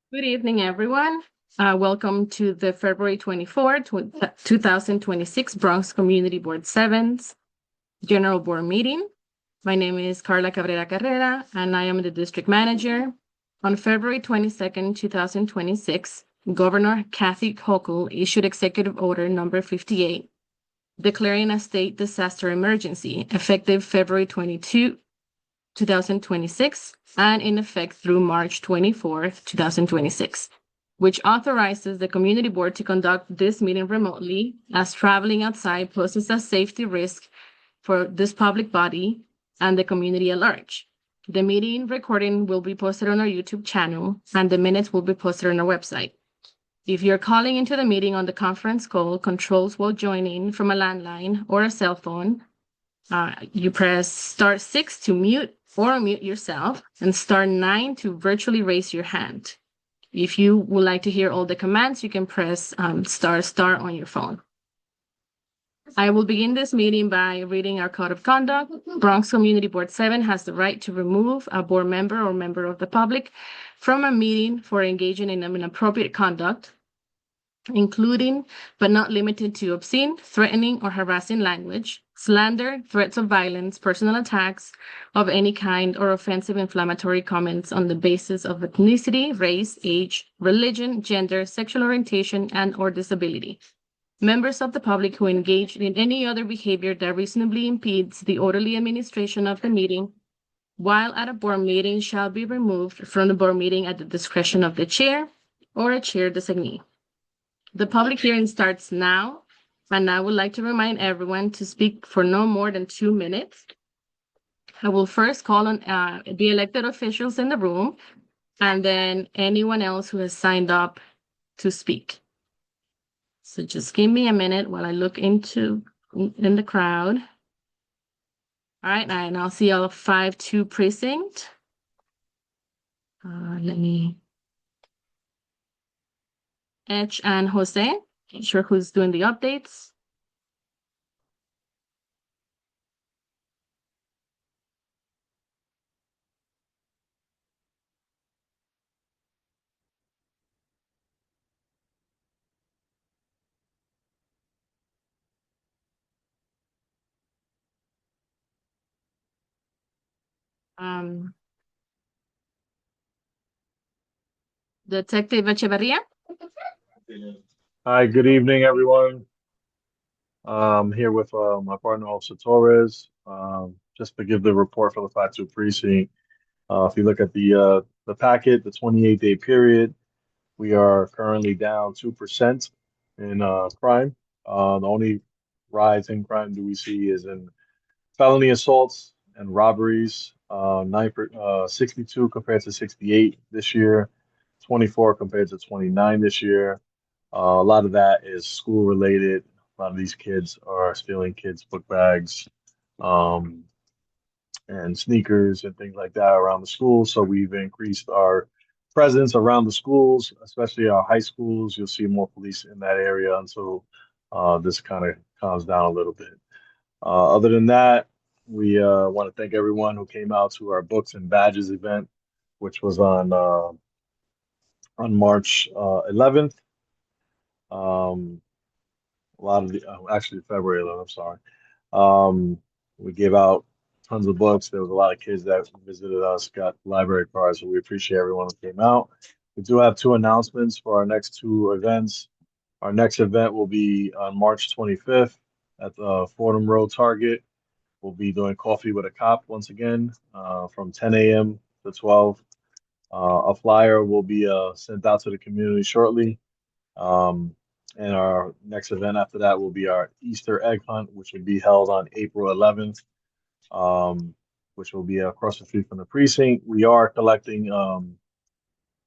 Good evening, everyone. Welcome to the February 24, 2026 Bronx Community Board 7's General Board Meeting. My name is Carla Cabrera Carrera, and I am the district manager. On February 22nd, 2026, Governor Kathy Hochul issued Executive Order number 58, declaring a state disaster emergency effective February 22, 2026, and in effect through March 24th, 2026, which authorizes the community board to conduct this meeting remotely as traveling outside poses a safety risk for this public body and the community at large. The meeting recording will be posted on our YouTube channel and the minutes will be posted on our website. If you're calling into the meeting on the conference call, controls will join in from a landline or a cell phone. You press *6 to mute or unmute yourself and *9 to virtually raise your hand. If you would like to hear all the commands, you can press ** on your phone. I will begin this meeting by reading our code of conduct. Bronx Community Board 7 has the right to remove a board member or member of the public from a meeting for engaging in inappropriate conduct, including but not limited to obscene, threatening, or harassing language, slander, threats of violence, personal attacks of any kind, or offensive inflammatory comments on the basis of ethnicity, race, age, religion, gender, sexual orientation, and/or disability. Members of the public who engage in any other behavior that reasonably impedes the orderly administration of the meeting while at a board meeting shall be removed from the board meeting at the discretion of the chair or a chair designee. The public hearing starts now, and I would like to remind everyone to speak for no more than 2 minutes. I will first call on the elected officials in the room, and then anyone else who has signed up to speak. So just give me a minute while I look in the crowd. All right, and I'll see all 5-2 precinct. Let me Edge and Jose. Not sure who's doing the updates. Um, Detective Echeverria. Hi, good evening, everyone. I'm here with my partner, Officer Torres, just to give the report for the 5-2 precinct. If you look at the packet, the 28-day period, we are currently down 2% in crime. The only rise in crime do we see is in felony assaults and robberies, 62 compared to 68 this year, 24 compared to 29 this year. A lot of that is school related. A lot of these kids are stealing kids' book bags, um, and sneakers and things like that around the schools. So we've increased our presence around the schools, especially our high schools. You'll see more police in that area until this kind of calms down a little bit. Other than that, we want to thank everyone who came out to our books and badges event, which was on March 11th. Um, a lot of actually February 11th, I'm sorry. Um, we gave out tons of books. There was a lot of kids that visited us, got library cards, so we appreciate everyone who came out. We do have two announcements for our next two events. Our next event will be on March 25th at the Fordham Road Target. We'll be doing coffee with a cop once again from 10 a.m. to 12. A flyer will be sent out to the community shortly. Um, and our next event after that will be our Easter egg hunt, which will be held on April 11th, which will be across the street from the precinct. We are collecting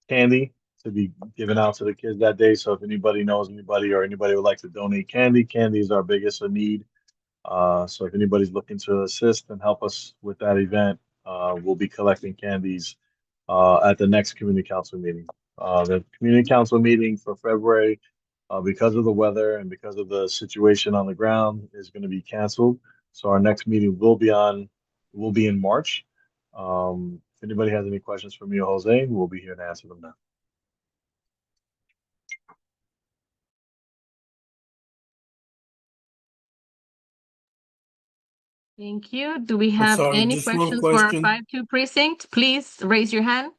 candy to be given out to the kids that day. So if anybody knows anybody or anybody would like to donate candy, candy is our biggest need. So if anybody's looking to assist and help us with that event, we'll be collecting candies at the next community council meeting. The community council meeting for February, because of the weather and because of the situation on the ground, is going to be canceled. So our next meeting will be in March. If anybody has any questions for me or Jose, we'll be here to answer them now. Thank you. Do we I'm have sorry, any just one questions for our question. 5-2 precinct? Please raise your hand.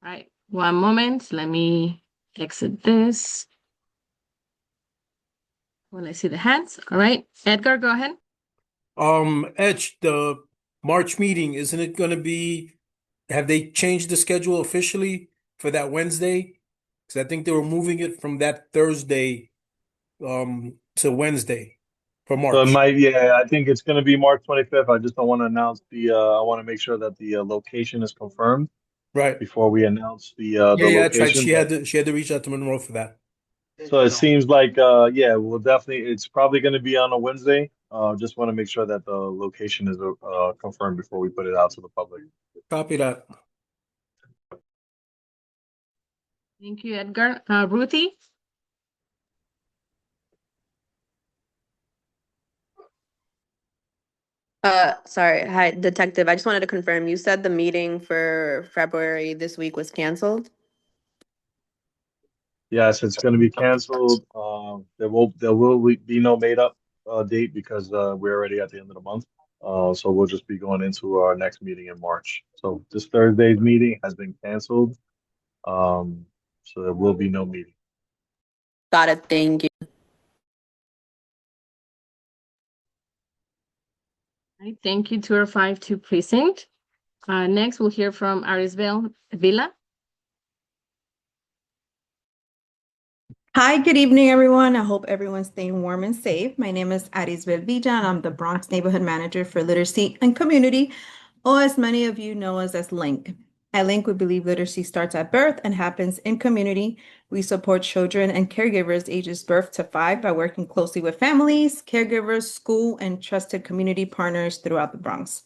All right, one moment. Let me exit this. When I see the hands. All right, Edgar, go ahead. Edge, the March meeting, isn't it gonna be, have they changed the schedule officially for that Wednesday? Because I think they were moving it from that Thursday to Wednesday for So it March. might, yeah, I think it's going to be March 25th. I just don't want to announce I want to make sure that the location is confirmed Right. before we announce the Yeah, that's right. location. But She had to reach out to Monroe for that. so it seems like, yeah, we'll definitely, it's probably going to be on a Wednesday. Just want to make sure that the location is confirmed before we put it out to the public. Copy that. Thank you, Edgar. Ruthie? Sorry. Hi, Detective. I just wanted to confirm, you said the meeting for February this week was canceled? Yes, it's going to be canceled. There will be no made up date because we're already at the end of the month. So we'll just be going into our next meeting in March. So this Thursday's meeting has been canceled. So there will be no meeting. Got it. Thank you. All right, thank you to our 5-2 precinct. Next, we'll hear from Arisbel Villa. Hi, good evening, everyone. I hope everyone's staying warm and safe. My name is Aris Velvilla, and I'm the Bronx Neighborhood Manager for Literacy and Community, or as many of you know us as LINK. At LINK, we believe literacy starts at birth and happens in community. We support children and caregivers ages birth to 5 by working closely with families, caregivers, school, and trusted community partners throughout the Bronx.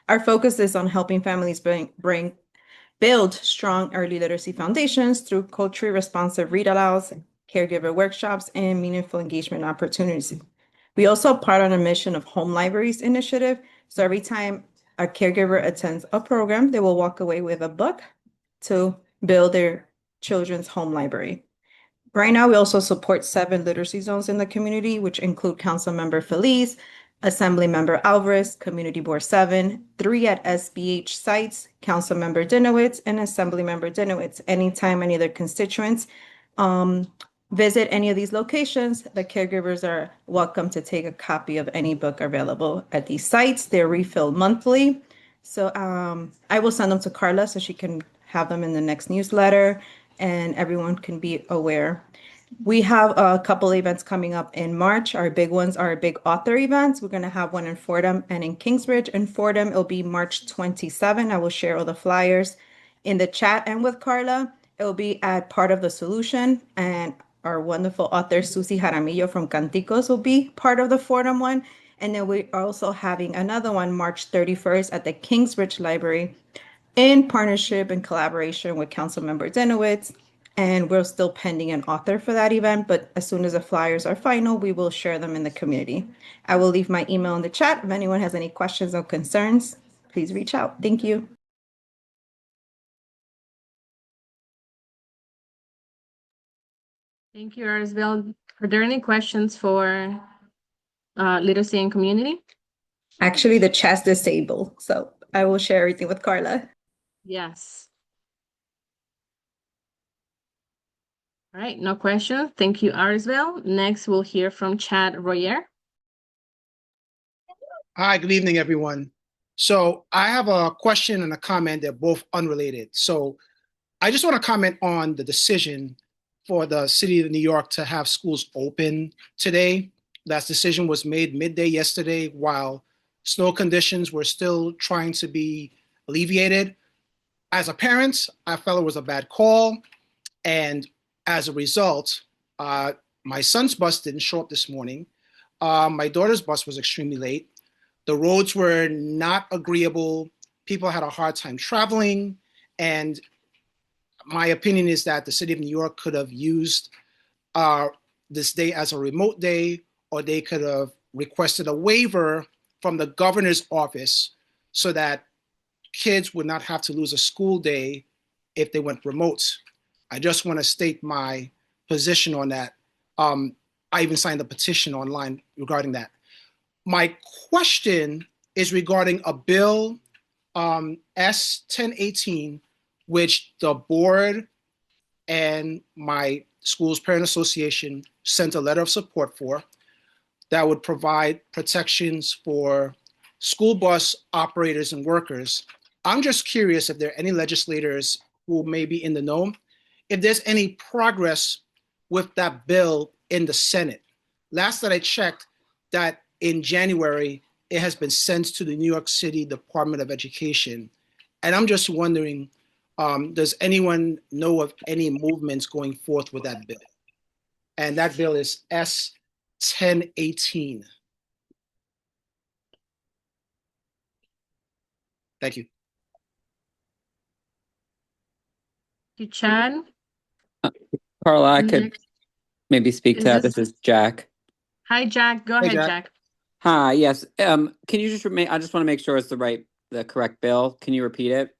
Our focus is on helping families build strong early literacy foundations through culturally responsive read-alouds, caregiver workshops, and meaningful engagement opportunities. We also part on a mission of Home Libraries Initiative. So every time a caregiver attends a program, they will walk away with a book to build their children's home library. Right now, we also support 7 literacy zones in the community, which include Councilmember Feliz, Assembly Member Alvarez, Community Board 7, 3 at SBH sites, Councilmember Dinowitz, and Assemblymember Dinowitz. Anytime any of their constituents visit any of these locations, the caregivers are welcome to take a copy of any book available at these sites. They're refilled monthly. So I will send them to Carla so she can have them in the next newsletter and everyone can be aware. We have a couple events coming up in March. Our big ones are big author events. We're going to have one in Fordham and in Kingsbridge. In Fordham, it'll be March 27. I will share all the flyers in the chat and with Carla. It will be at Part of the Solution, and our wonderful author Susie Jaramillo from Canticos will be part of the Fordham one. And then we're also having another one March 31st at the Kingsbridge Library in partnership and collaboration with Councilmember Dinowitz. And we're still pending an author for that event, but as soon as the flyers are final, we will share them in the community. I will leave my email in the chat. If anyone has any questions or concerns, please reach out. Thank you. Thank you, Arisbel. Are there any questions for literacy and community? Actually, the chat's disabled, so I will share everything with Carla. Yes. All right, no questions. Thank you, Arisbel. Next, we'll hear from Chad Royer. Hi, good evening, everyone. So I have a question and a comment. They're both unrelated. So I just want to comment on the decision for the city of New York to have schools open today. That decision was made midday yesterday while snow conditions were still trying to be alleviated. As a parent, I felt it was a bad call. And as a result, my son's bus didn't show up this morning. My daughter's bus was extremely late. The roads were not agreeable. People had a hard time traveling. And my opinion is that the city of New York could have used this day as a remote day, or they could have requested a waiver from the governor's office so that kids would not have to lose a school day if they went remote. I just want to state my position on that. I even signed a petition online regarding that. My question is regarding a bill, S1018, which the board and my school's parent association sent a letter of support for, that would provide protections for school bus operators and workers. I'm just curious if there are any legislators who may be in the know, if there's any progress with that bill in the Senate. Last that I checked, that in January, it has been sent to the New York City Department of Education. And I'm just wondering, does anyone know of any movements going forth with that bill? And that bill is S1018. Thank you. You, Chad. Carla, I could Next maybe speak to is that. this. This is Jack. Hi, Jack. Go Hey, ahead, Jack. Jack. Hi, yes. Can you just I just want to make sure it's the correct bill. Can you repeat it?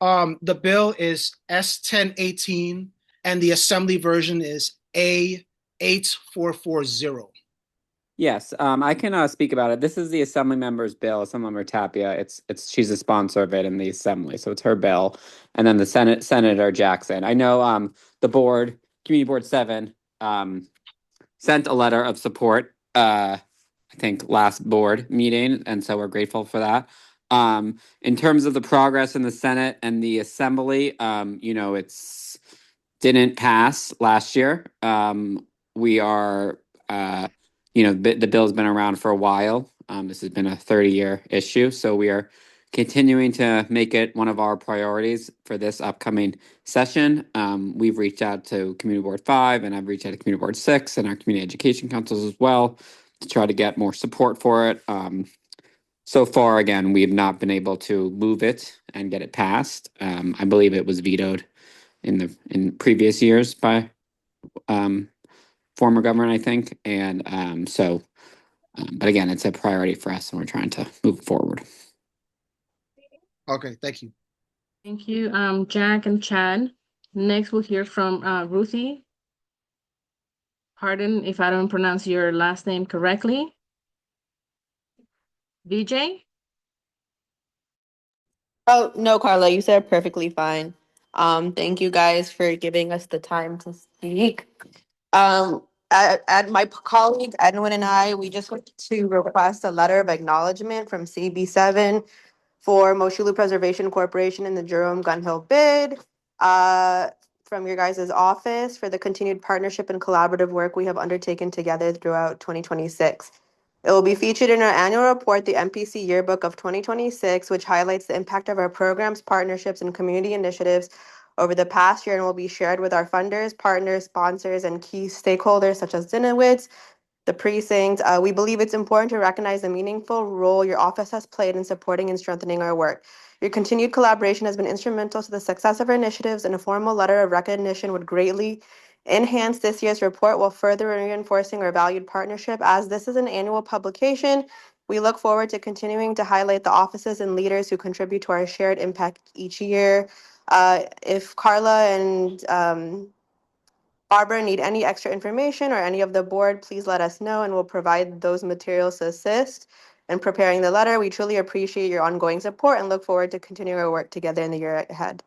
The bill is S1018, and the assembly version is A8440. Yes, I can speak about it. This is the Assembly member's bill, Assemblymember Tapia. She's a sponsor of it in the Assembly, so it's her bill. And then the Senator Jackson. I know the board, Community Board 7, sent a letter of support, I think last board meeting, and so we're grateful for that. In terms of the progress in the Senate and the Assembly, it's didn't pass last year. We are the bill's been around for a while. This has been a 30-year issue, so we are continuing to make it one of our priorities for this upcoming session. We've reached out to Community Board 5, and I've reached out to Community Board 6 and our community education councils as well to try to get more support for it. So far, again, we have not been able to move it and get it passed. I believe it was vetoed in previous years by former government, I think. And but again, it's a priority for us and we're trying to move forward. Okay, thank you. Thank you, Jack and Chad. Next, we'll hear from Ruthie. Pardon if I don't pronounce your last name correctly. VJ? Oh, no, Carla, you said perfectly fine. Thank you guys for giving us the time to speak. My colleague Edwin and I, we just want to request a letter of acknowledgement from CB7 for Moshulu Preservation Corporation and the Jerome Gun Hill bid, from your guys' office for the continued partnership and collaborative work we have undertaken together throughout 2026. It will be featured in our annual report, the MPC Yearbook of 2026, which highlights the impact of our programs, partnerships, and community initiatives over the past year and will be shared with our funders, partners, sponsors, and key stakeholders such as Dinowitz, the precinct. We believe it's important to recognize the meaningful role your office has played in supporting and strengthening our work. Your continued collaboration has been instrumental to the success of our initiatives, and a formal letter of recognition would greatly enhance this year's report while further reinforcing our valued partnership. As this is an annual publication, we look forward to continuing to highlight the offices and leaders who contribute to our shared impact each year. If Carla and Barbara need any extra information or any of the board, please let us know and we'll provide those materials to assist in preparing the letter. We truly appreciate your ongoing support and look forward to continuing our work together in the year ahead.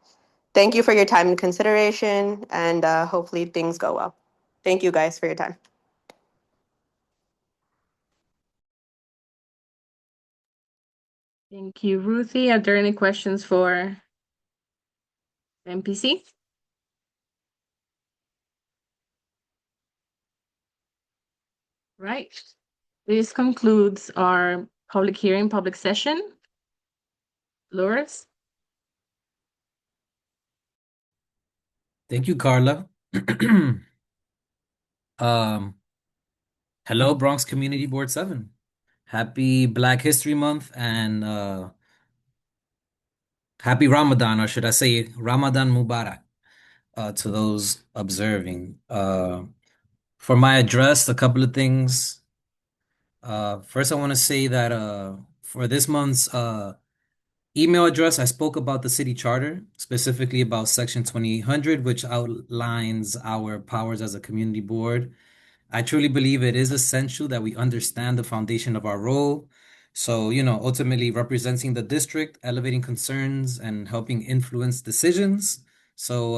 Thank you for your time and consideration, and hopefully things go well. Thank you guys for your time. Thank you, Ruthie. Are there any questions for MPC? Right. This concludes our public hearing, public session. Lourdes? Thank you, Carla. Hello, Bronx Community Board 7. Happy Black History Month and happy Ramadan, or should I say Ramadan Mubarak, to those observing. For my address, a couple of things. First, I want to say that for this month's email address, I spoke about the city charter, specifically about Section 2800, which outlines our powers as a community board I truly believe it is essential that we understand the foundation of our role. So, ultimately representing the district, elevating concerns, and helping influence decisions. So,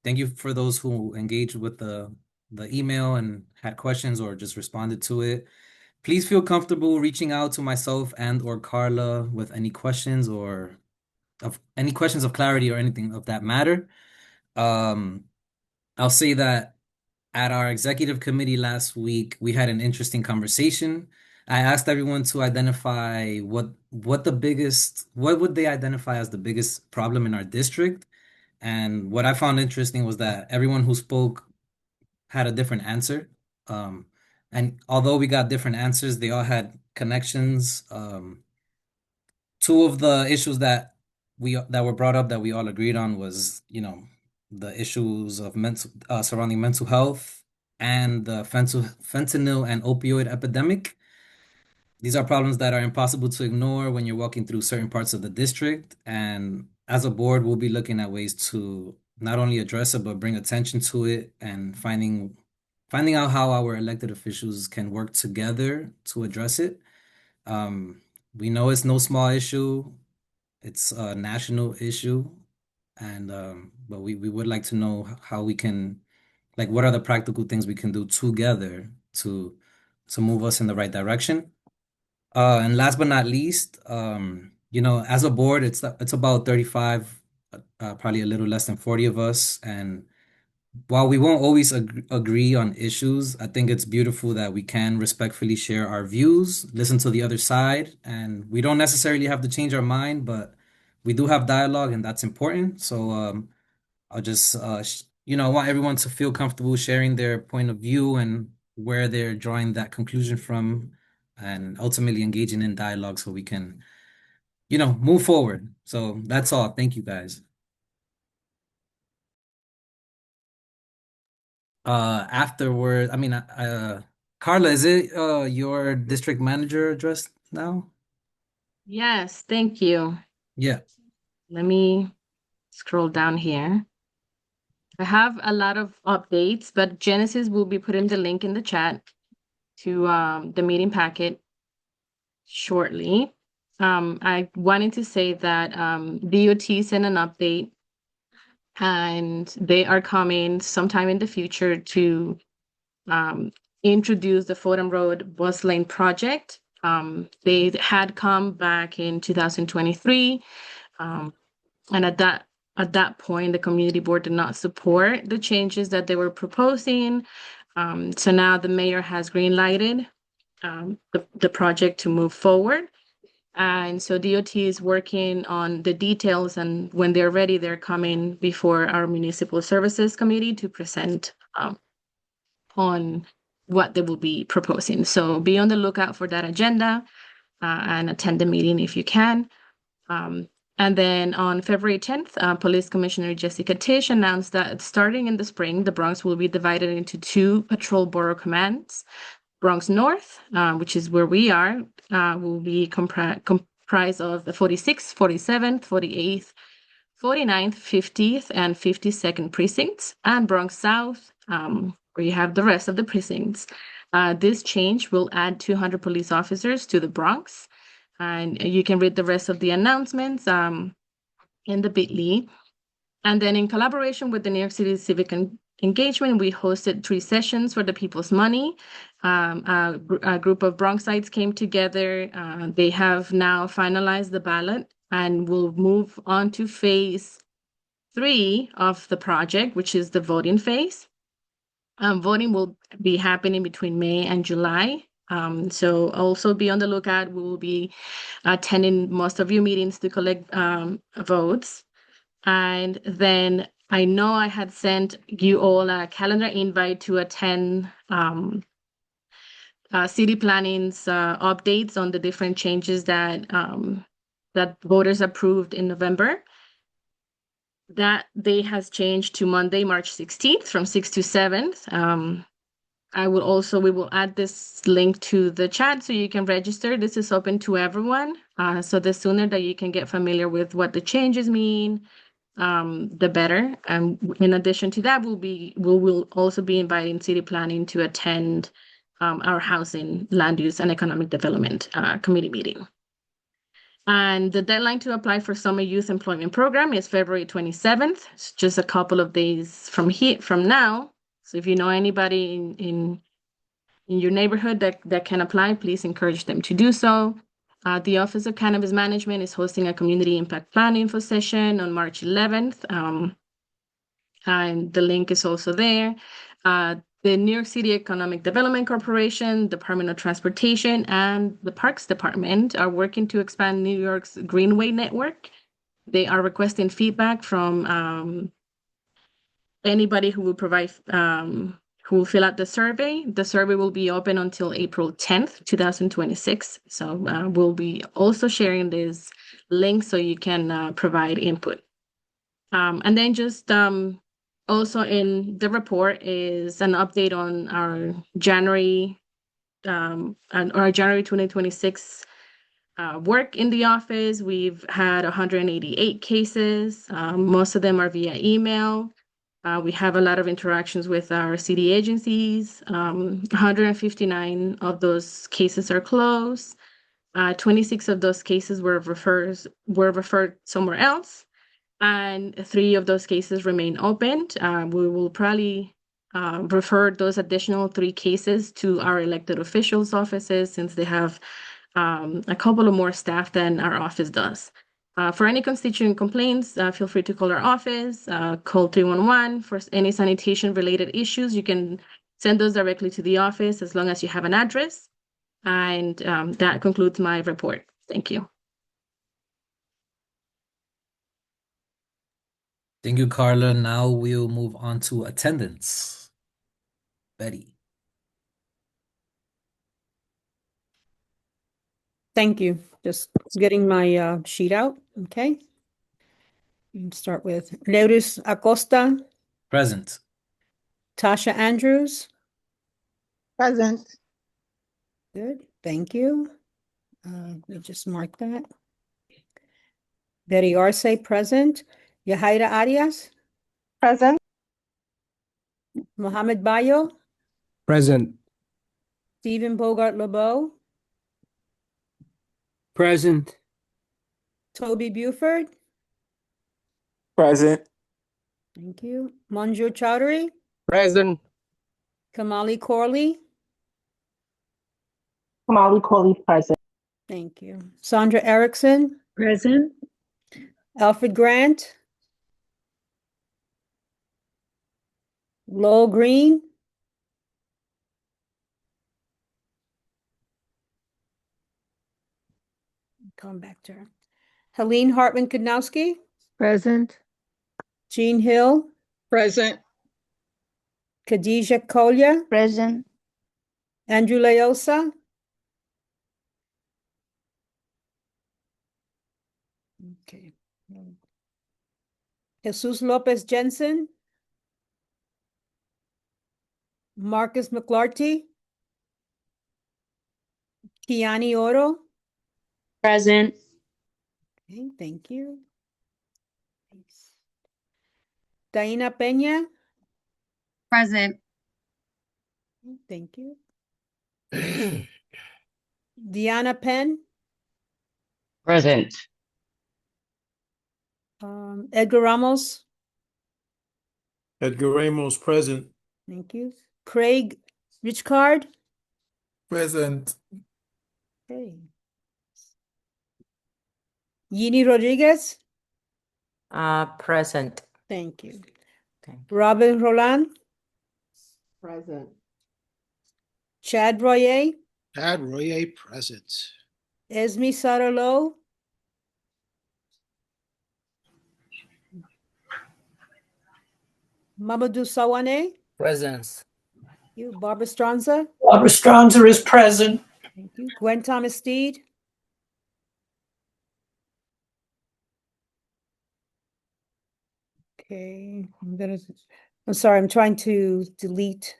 thank you for those who engaged with the email and had questions or just responded to it. Please feel comfortable reaching out to myself and or Carla with any questions or of any questions of clarity or anything of that matter. Um, I'll say that at our executive committee last week, we had an interesting conversation. I asked everyone to identify what would they identify as the biggest problem in our district. And what I found interesting was that everyone who spoke had a different answer. Um, and although we got different answers, they all had connections. Two of the issues that were brought up that we all agreed on was, the issues of mental surrounding mental health and the fentanyl and opioid epidemic. These are problems that are impossible to ignore when you're walking through certain parts of the district. And as a board, we'll be looking at ways to not only address it, but bring attention to it and finding out how our elected officials can work together to address it. Um, we know it's no small issue. It's a national issue. And but we would like to know how we can, like, what are the practical things we can do together to move us in the right direction. And last but not least, as a board, it's about 35, probably a little less than 40 of us. And while we won't always agree on issues, I think it's beautiful that we can respectfully share our views, listen to the other side, and we don't necessarily have to change our mind, but we do have dialogue, and that's important. So I'll just, I want everyone to feel comfortable sharing their point of view and where they're drawing that conclusion from, and ultimately engaging in dialogue so we can, move forward. So that's all. Thank you, guys. Afterward, I mean, Carla, is it your district manager address now? Yes, thank you. Yeah. Let me scroll down here. I have a lot of updates, but Genesis will be putting the link in the chat to the meeting packet shortly. I wanted to say that DOT sent an update and they are coming sometime in the future to introduce the Fordham Road bus lane project. They had come back in 2023, and at that point, the community board did not support the changes that they were proposing. So now the mayor has green lighted the project to move forward. And so DOT is working on the details, and when they're ready, they're coming before our municipal services committee to present on what they will be proposing. So be on the lookout for that agenda and attend the meeting if you can. And then on February 10th, Police Commissioner Jessica Tisch announced that starting in the spring, the Bronx will be divided into two patrol borough commands. Bronx North, which is where we are, will be comprised of the 46th, 47th, 48th, 49th, 50th, and 52nd precincts, and Bronx South, where you have the rest of the precincts. This change will add 200 police officers to the Bronx, and you can read the rest of the announcements in the bit.ly. And then in collaboration with the New York City Civic Engagement, we hosted 3 sessions for the people's money. A group of Bronxites came together. They have now finalized the ballot and will move on to phase 3 of the project, which is the voting phase. Voting will be happening between May and July. So also be on the lookout. We will be attending most of your meetings to collect votes. And then I know I had sent you all a calendar invite to attend city planning's updates on the different changes that voters approved in November. That date has changed to Monday, March 16th from 6 to 7. We will add this link to the chat so you can register. This is open to everyone. So the sooner that you can get familiar with what the changes mean the better. And in addition to that, we will also be inviting city planning to attend our housing, land use, and economic development committee meeting. And the deadline to apply for summer youth employment program is February 27th. It's just a couple of days from now. So if you know anybody in your neighborhood that can apply, please encourage them to do so. The Office of Cannabis Management is hosting a community impact plan info session on March 11th. And the link is also there. The New York City Economic Development Corporation, Department of Transportation, and the Parks Department are working to expand New York's Greenway network. They are requesting feedback from anybody who will provide, who will fill out the survey. The survey will be open until April 10th, 2026. So we'll be also sharing this link so you can provide input. And then just also in the report is an update on our January 2026 work in the office. We've had 188 cases. Most of them are via email. We have a lot of interactions with our city agencies. 159 of those cases are closed. 26 of those cases were referred somewhere else. And 3 of those cases remain open. We will probably refer those additional 3 cases to our elected officials' offices since they have a couple of more staff than our office does. For any constituent complaints, feel free to call our office, call 311. For any sanitation-related issues, you can send those directly to the office as long as you have an address. And that concludes my report. Thank you. Thank you, Carla. Now we'll move on to attendance. Betty. Thank you. Just getting my sheet out. Okay. Start with Leudis Acosta, Present. Tasha Andrews. Present. Good. Thank you. We'll just mark that. Betty Arce, present. Yahaira Arias. Present. Mohammed Bayo. Present. Stephen Bogart LeBeau. Present. Toby Buford. Present. Thank you. Manjur Chowdhury. Present. Kamali Corley. Kamali Corley, present. Thank you. Sandra Erickson. Present. Alfred Grant. Lowell Green. Come back to her. Helene Hartman Kudnowski. Present. Jean Hill. Present. Khadijah Kolya. Present. Andrew Leosa. Okay. Jesus Lopez Jensen. Marcus McClarty. Kiani Oro. Present. Okay, thank you. Daina Peña. Present. Thank you. Diana Penn. Present. Edgar Ramos. Edgar Ramos, present. Thank you. Craig Richcard. Present. Okay. Yini Rodriguez. Present. Thank you. Okay. Robin Roland. Present. Chad Royer. Chad Royer, present. Esme Saralo. Mamadou Sawane. Presence. You, Barbara Stranza. Barbara Stronzer is present. Thank you. Gwen Thomas Steed. Okay, I'm sorry, I'm trying to delete.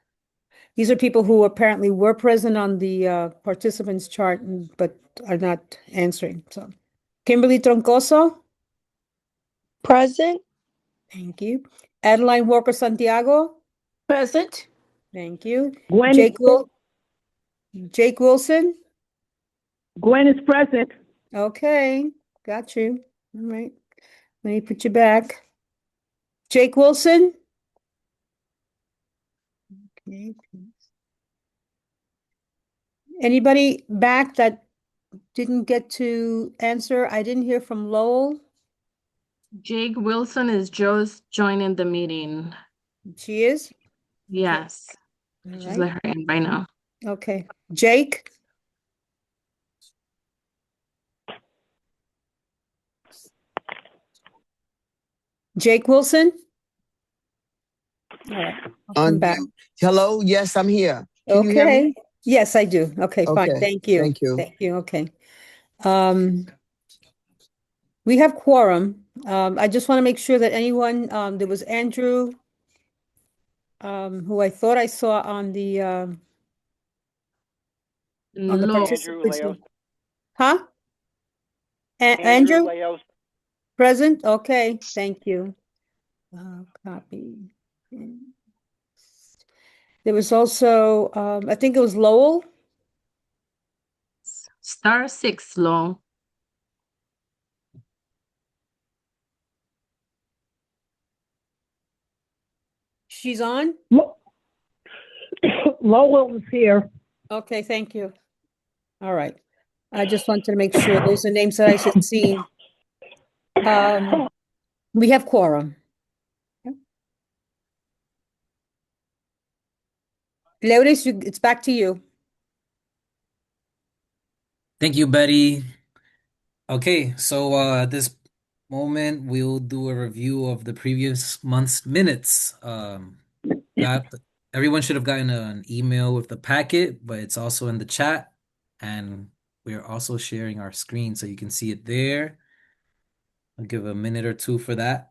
These are people who apparently were present on the participants chart, but are not answering. So, Kimberly Troncoso. Present. Thank you. Adeline Walker Santiago. Present. Thank you. Gwen Jake Wilson. Gwen is present. Okay, got you. All right. Let me put you back. Jake Wilson. Okay. Anybody back that didn't get to answer? I didn't hear from Lowell. Jake Wilson is just joining the meeting. She is? Yes. All Just right. let her in by now. Okay. Jake? Jake Wilson? All right. I'll come back. Hello, yes, I'm here. Can you hear me? Okay. Yes, I do. Okay, fine. Okay, Thank you. thank you. Thank you. Okay. We have quorum. I just want to make sure that anyone, there was Andrew, who I thought I saw on the Low. participants list. Huh? Andrew? Present? Okay, thank you. Copy. There was also, I think it was Lowell. *6, Low. She's on? Lowell is here. Okay, thank you. All right. I just wanted to make sure those are names that I should see. We have quorum. Lourdes, it's back to you. Thank you, Betty. Okay, so at this moment, we'll do a review of the previous month's minutes. Everyone should have gotten an email with the packet, but it's also in the chat, and we are also sharing our screen so you can see it there. I'll give a minute or two for that.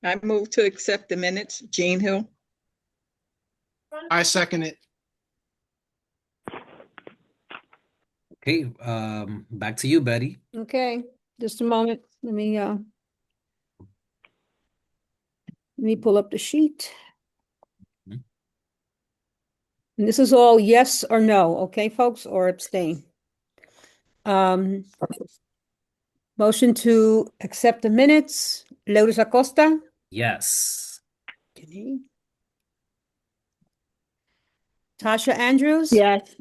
I move to accept the minutes. Jean Hill. I second it. Okay, back to you, Betty. Okay, just a moment. Let me pull up the sheet. Mhm. And this is all yes or no, okay, folks, or abstain. Motion to accept the minutes. Lourdes Acosta. Yes. Okay. Tasha Andrews. Yes.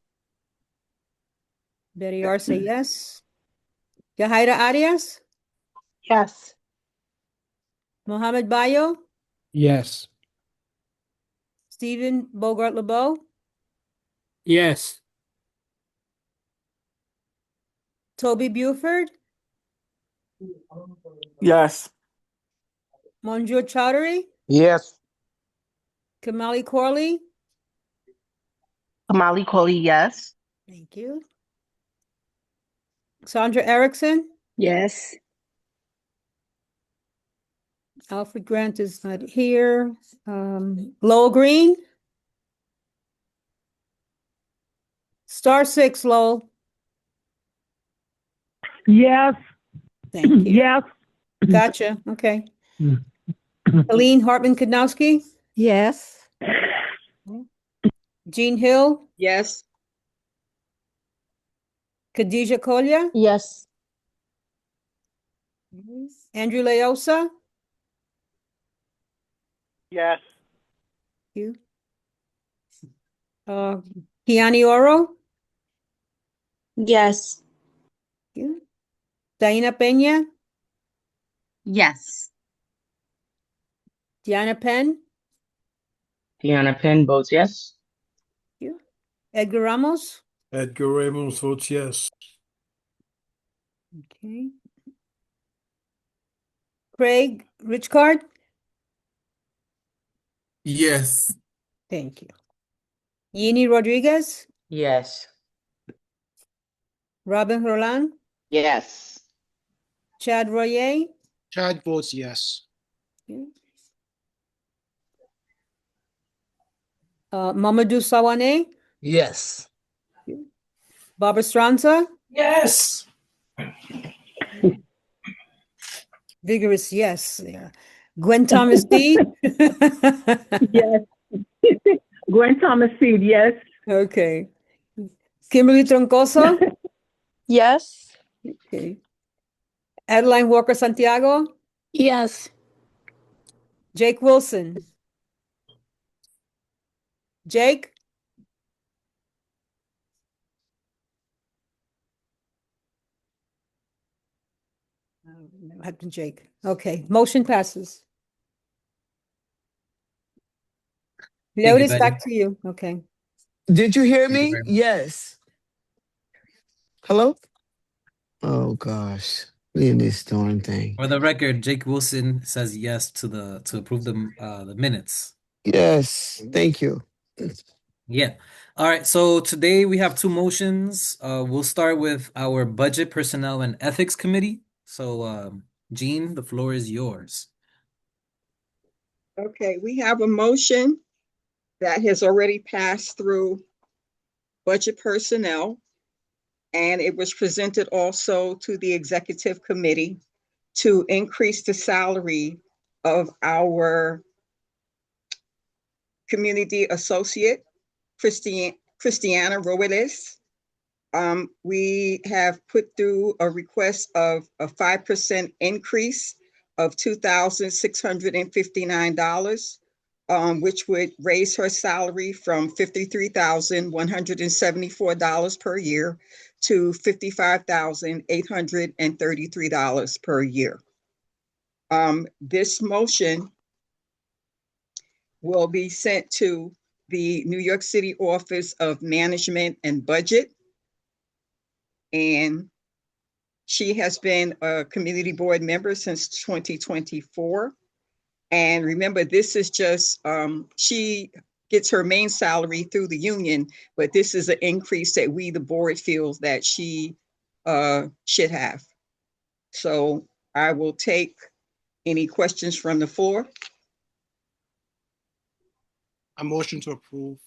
Betty Arce, yes. Yahaira Arias. Yes. Mohammed Bayo. Yes. Stephen Bogart LeBeau. Yes. Toby Buford. Yes. Manjur Chowdhury. Yes. Kamali Corley. Kamali Colley, yes. Thank you. Sandra Erickson. Yes. Alfred Grant is not here. Lowell Green. *6, Lowell. Yes. Thank you. Yes. Gotcha. Okay. Aline Hartman Kadnowski. Yes. Jean Hill. Yes. Khadijah Kolya. Yes. Andrew Leosa. Yes. You. Kiani Oro. Yes. You. Diana Peña. Yes. Diana Penn. Deanna Penn votes yes. You. Edgar Ramos. Edgar Ramos votes yes. Okay. Craig Richcard. Yes. Thank you. Yini Rodriguez, Yes. Robin Roland, Yes. Chad Royer, Chad votes yes. Mamadou Sawane, Yes. Barbara Stranza, Yes. vigorous yes. Yeah. Gwen Thomas Steed. Yes. Gwen Thomas Seed, yes. Okay. Kimberly Troncoso. Yes. Okay. Adeline Walker Santiago. Yes. Jake Wilson. Jake. Never had been Jake. Okay. Motion passes. Thank you, Lotus, Betty. back to you. Okay. Did you hear Thank you me? very much. Yes. Hello? Oh gosh. Look at this darn thing. For the record, Jake Wilson says yes to approve the minutes. Yes. Thank you. Yeah. All right. So today we have two motions. We'll start with our Budget, Personnel, and Ethics Committee. So, Jean, the floor is yours. Okay, we have a motion that has already passed through Budget Personnel, and it was presented also to the Executive Committee to increase the salary of our community associate, Christiana Robles. We have put through a request of a 5% increase of $2,659, which would raise her salary from $53,174 per year to $55,833 per year. This motion will be sent to the New York City Office of Management and Budget. And she has been a community board member since 2024. And remember, this is just, she gets her main salary through the union, but this is an increase that we, the board, feels that she should have. So I will take any questions from the floor. A motion to approve.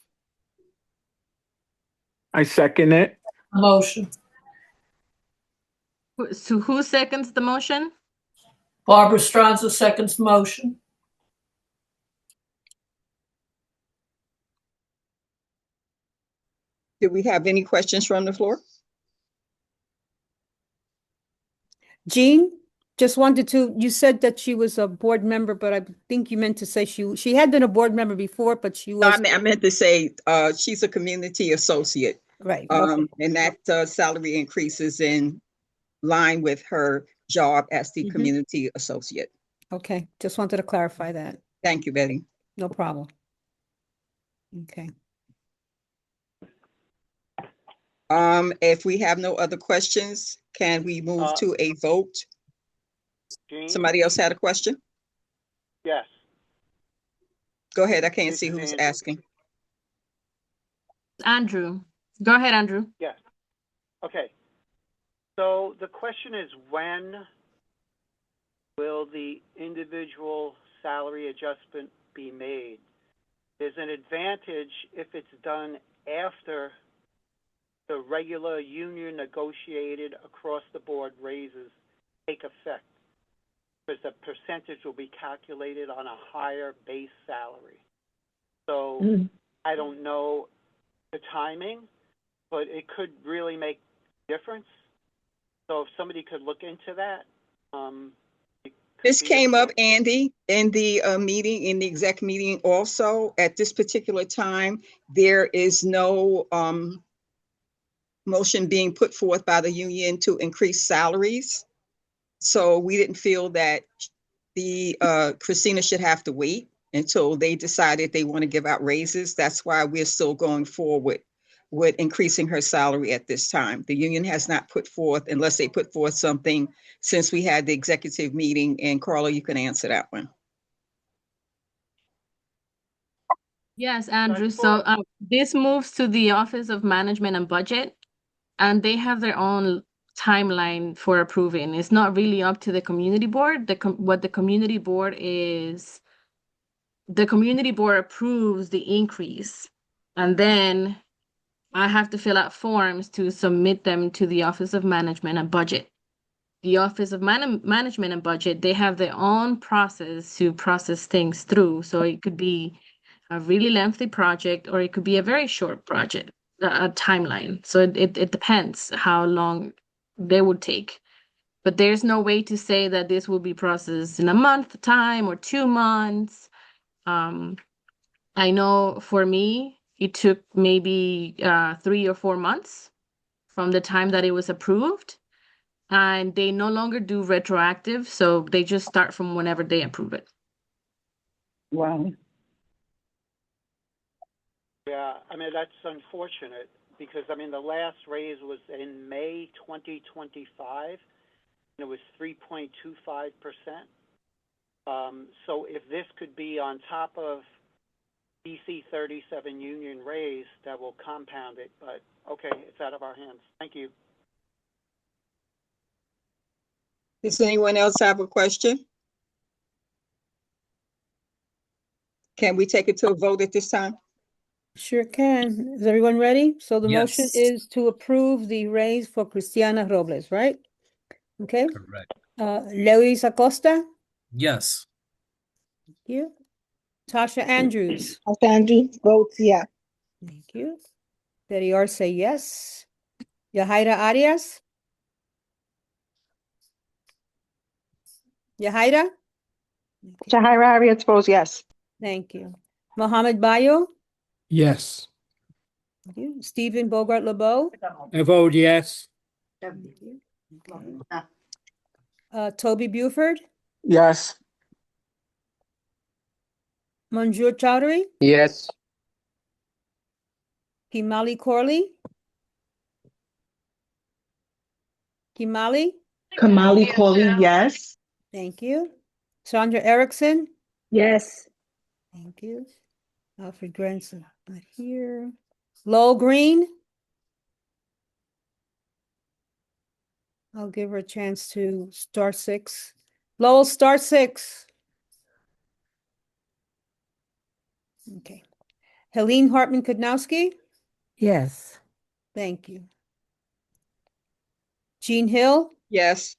I second it. Motion. So who seconds the motion? Barbara Stranza seconds motion. Do we have any questions from the floor? Jean, just wanted to, you said that she was a board member, but I think you meant to say she had been a board member before, but she No, was. I meant to say she's a community associate. Right. Okay. And that salary increases in line with her job as the community associate. Okay. Just wanted to clarify that. Thank you, Betty. No problem. Okay. If we have no other questions, can we move to a vote? Jean? Somebody else had a question? Yes. Go ahead. I can't This see is who's Andrew. asking. Andrew. Go ahead, Andrew. Yes. Okay. So the question is, when will the individual salary adjustment be made? There's an advantage if it's done after the regular union negotiated across the board raises take effect, because the percentage will be calculated on a higher base salary. So I don't know the timing, but it could really make a difference. So if somebody could look into that. This came up, Andy, in the meeting, in the exec meeting also. At this particular time, there is no motion being put forth by the union to increase salaries. So we didn't feel that the Christina should have to wait until they decided they want to give out raises. That's why we're still going forward with increasing her salary at this time. The union has not put forth, unless they put forth something since we had the executive meeting. And Carla, you can answer that one. Yes, Andrew. That's So for, this moves to the Office of Management and Budget, and they have their own timeline for approving. It's not really up to the community board. What the community board is, the community board approves the increase, and then I have to fill out forms to submit them to the Office of Management and Budget. The Office of Management and Budget, they have their own process to process things through. So it could be a really lengthy project, or it could be a very short project, a timeline. So it depends how long they would take. But there's no way to say that this will be processed in a month time or 2 months. I know for me, it took maybe 3 or 4 months from the time that it was approved, and they no longer do retroactive, so they just start from whenever they approve it. Wow. yeah, I mean, that's unfortunate because, I mean, the last raise was in May 2025, and it was 3.25%. So if this could be on top of DC 37 union raise, that will compound it, but okay, it's out of our hands. Thank you. Does anyone else have a question? Can we take it to a vote at this time? Sure can. Is everyone ready? So the motion Yes. is to approve the raise for Cristiana Robles, right? Okay. Correct. Luis Acosta, Yes. thank you. Tasha Andrews, Tasha Andrews votes yes. thank you. Betty Arce, yes. Yahaira Arias? Yahaira? Okay, Shahira Arias votes yes. thank you. Mohammed Bayo? Yes. Thank you. Stephen Bogart LeBeau? I vote yes. Thank you. Okay. Toby Buford? Yes. Manjur Chowdhury? Yes. Kimali Corley? Kimali? Kamali Corley, yes. Thank you. Sandra Erickson? Yes. Thank you. Alfred Granson, not here. Lowell Green? I'll give her a chance to star six. Lowell, star six. Okay. Helene Hartman Kudnowski? Yes. Thank you. Jean Hill? Yes.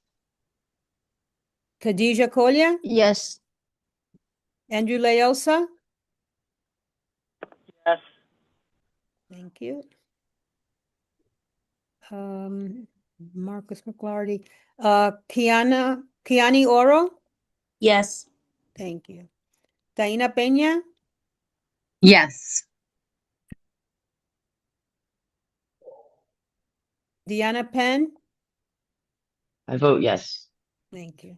Khadija Kolia? Yes. Andrew Leosa? Yes. Thank you. Marcus McLarty. Kiani Oro? Yes. Thank you. Taina Peña? Yes. Diana Penn? I vote yes. Thank you.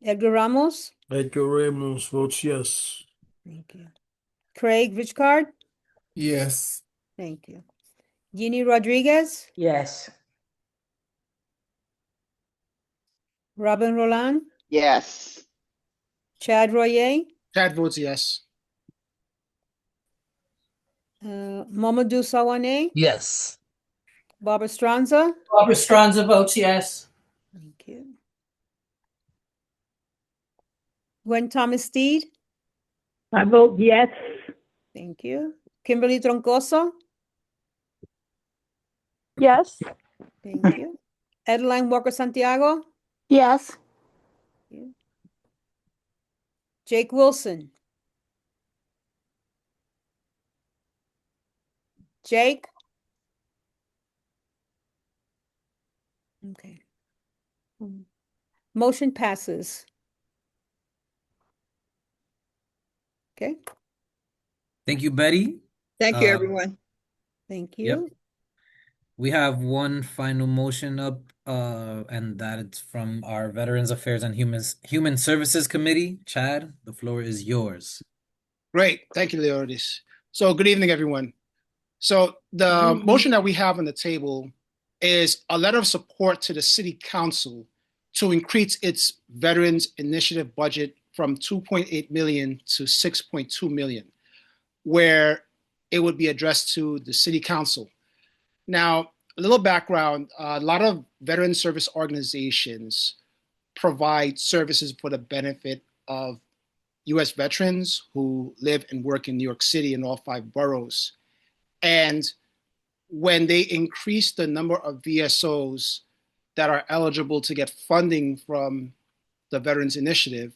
Edgar Ramos? Edgar Ramos votes yes. Thank you. Craig Richcard? Yes. Thank you. Ginny Rodriguez? Yes. Robin Roland? Yes. Chad Royer? Chad votes yes. Mamadou Sawane? Yes. Barbara Stranza? Barbara Stranza votes yes. Thank you. Gwen Thomas Steed? I vote yes. Thank you. Kimberly Troncoso? Yes. Thank you. Adeline Walker Santiago? Yes. Thank you. Jake Wilson? Jake? Okay. Motion passes. Okay, Thank you, Betty. Thank you, Uh, everyone. thank Yep. you. We have one final motion up, and that it's from our Veterans Affairs and Human Services Committee. Chad, the floor is yours. Great. Thank you, Leordis. So good evening, everyone. So the motion that we have on the table is a letter of support to the City Council to increase its Veterans Initiative budget from 2.8 million to 6.2 million. where it would be addressed to the city council. Now, a little background, a lot of veteran service organizations provide services for the benefit of U.S. veterans who live and work in New York City in all 5 boroughs. And when they increase the number of VSOs that are eligible to get funding from the Veterans Initiative,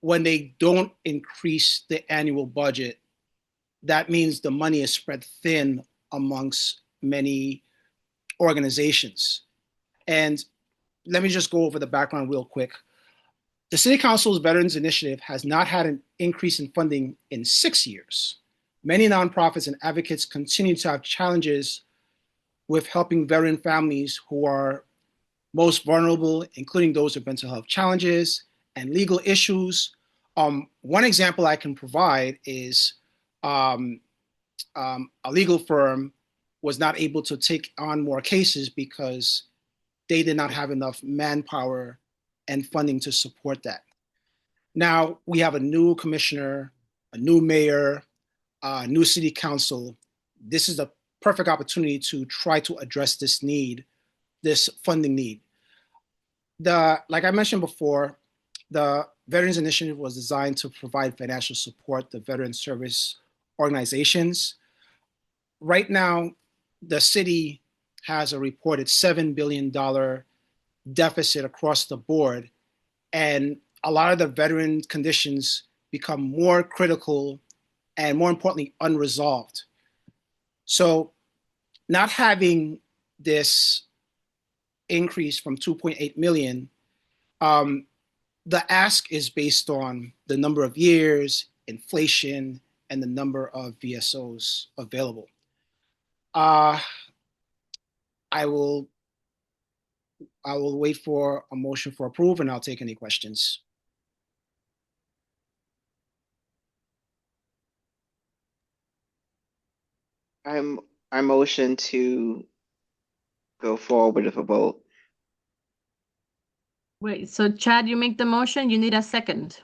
when they don't increase the annual budget, that means the money is spread thin amongst many organizations. And let me just go over the background real quick. The City Council's Veterans Initiative has not had an increase in funding in 6 years. Many nonprofits and advocates continue to have challenges with helping veteran families who are most vulnerable, including those with mental health challenges and legal issues. One example I can provide is a legal firm was not able to take on more cases because they did not have enough manpower and funding to support that. Now we have a new commissioner, a new mayor, a new city council. This is a perfect opportunity to try to address this need, this funding need. Like I mentioned before, the Veterans Initiative was designed to provide financial support to veteran service organizations. Right now, the city has a reported $7 billion deficit across the board, and a lot of the veteran conditions become more critical and, more importantly, unresolved. So not having this increase from 2.8 million, the ask is based on the number of years, inflation, and the number of VSOs available. I will wait for a motion for approval, and I'll take any questions. I motion to go forward with a vote. Wait, so Chad, you make the motion, you need a second.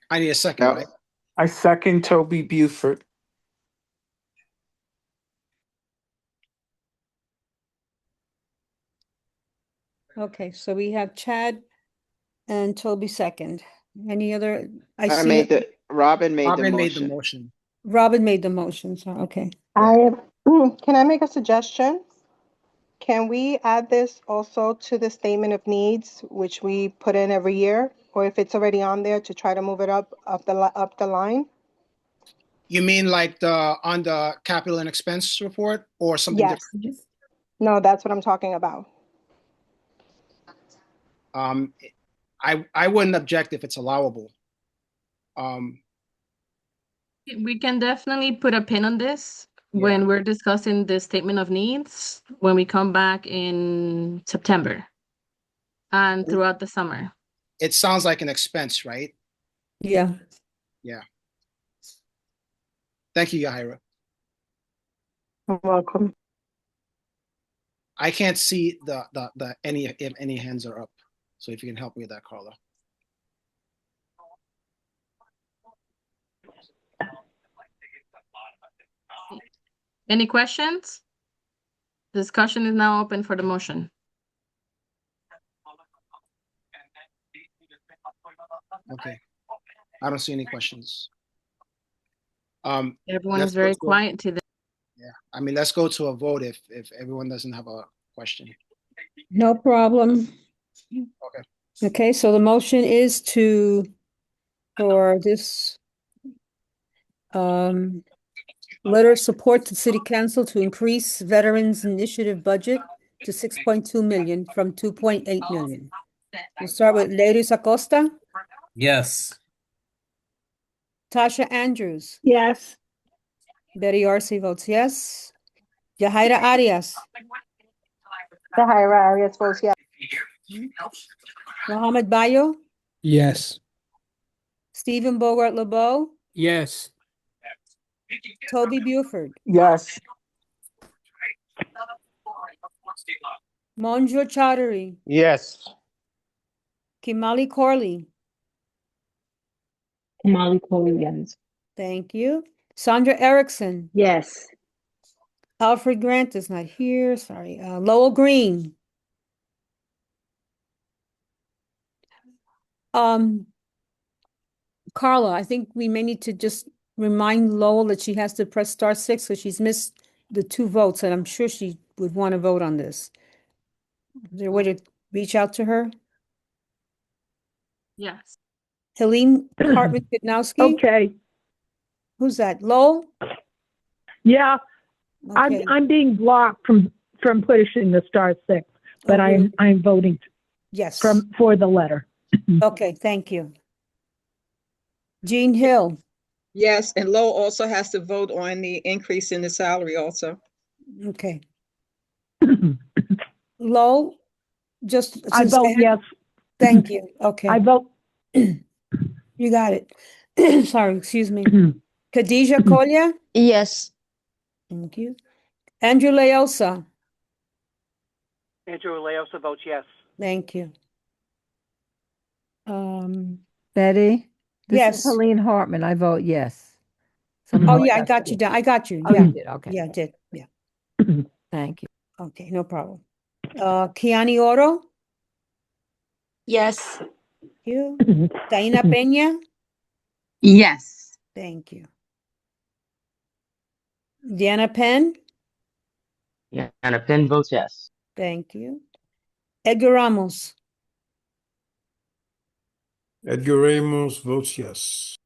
I need a second, Yep. right? I second Toby Buford. Okay, so we have Chad and Toby second. Any other? Robin made the Robin made the motion. motion. Robin made the motion, so okay. Can I make a suggestion? Can we add this also to the statement of needs, which we put in every year, or if it's already on there, to try to move it up the line? You mean like on the capital and expense report, or something Yes. different? No, that's what I'm talking about. I wouldn't object if it's allowable. We can definitely put a pin on this Yeah. when we're discussing the statement of needs, when we come back in September and throughout the summer. It sounds like an expense, right? Yeah. Yeah. Thank you, Yahira. You're welcome. I can't see if any hands are up. So if you can help me with that, Carla. Any questions? Discussion is now open for the motion. Okay. I don't see any questions. Everyone let's is very go to- quiet today. Yeah. I mean, let's go to a vote if everyone doesn't have a question. No problem. Okay. Okay, so the motion is for this letter of support to City Council to increase Veterans Initiative budget to 6.2 million from 2.8 million. We'll start with Ladies Acosta, Yes. Tasha Andrews, Yes. Betty Arce votes yes. Yahaira Arias, Yahira Arias votes yes. Mohammed Bayo, Yes. Stephen Bogart LeBeau, Yes. Toby Buford, Yes. Monjo Chaudhary, Yes. Kimali Corley, Kamali Cole, yes. Thank you. Sandra Erickson. Yes. Alfred Grant is not here. Sorry. Lowell Green. Carla, I think we may need to just remind Lowell that she has to press star 6 because she's missed the 2 votes, and I'm sure she would want to vote on this. Is there a way to reach out to her? Yes. Helene Hartman Kudnowski? Okay. Who's that? Lowell? Yeah, Okay. I'm being blocked from pushing the star 6, but Oh, really? I'm voting Yes. for the letter. Okay, thank you. Jean Hill. Yes, and Lowell also has to vote on the increase in the salary also. Okay. Lowell, just I since vote yes. Thank you. Okay. I vote. You got it. Sorry, excuse me. Khadijah Kolya? Yes. Thank you. Andrew Leosa? Andrew Leosa votes yes. Thank you. Betty? This Yes. is Helene Hartman. I vote yes. Oh, yeah, I got you down. I got you. Oh, Yeah. you did? Okay. Yeah, I did. Yeah. Thank you. Okay, no problem. Kiani Oro? Yes. Thank you. Taina Peña? Yes. Thank you. Diana Penn? Yeah, and a pin votes yes. Thank you. Edgar Ramos? Edgar Ramos votes yes.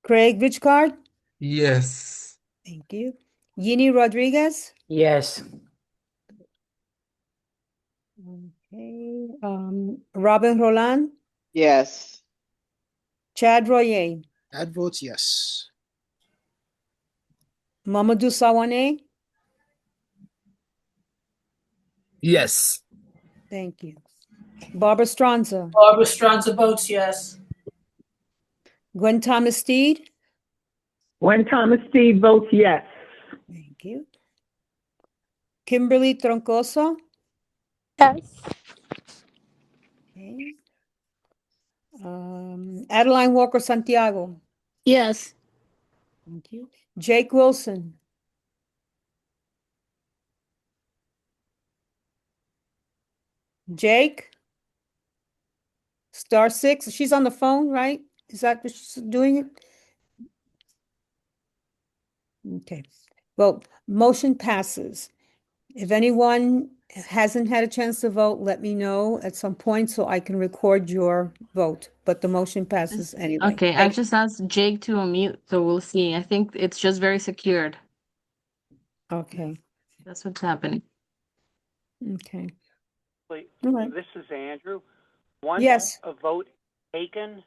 Craig Richcard? Yes. Thank you. Yini Rodriguez? Yes. Okay. Robin Roland? Yes. Chad Royer? That votes yes. Mamadou Sawane? Yes. Thank you. Barbara Stronza? Barbara Stronza votes yes. Gwen Thomas Steed? When Thomas Steve votes yes. Thank you. Kimberly Troncoso? Yes. Okay. Adeline Walker Santiago? Yes. Thank you. Jake Wilson? Jake? Star 6? She's on the phone, right? Is that what she's doing it? Okay. Well, motion passes. If anyone hasn't had a chance to vote, let me know at some point so I can record your vote, but the motion passes anyway. Okay, I've just asked Jake to unmute, so we'll see. I think it's just very secured. Okay, That's what's happening. okay. Wait, All right. This is Andrew. Once Yes. a vote is taken,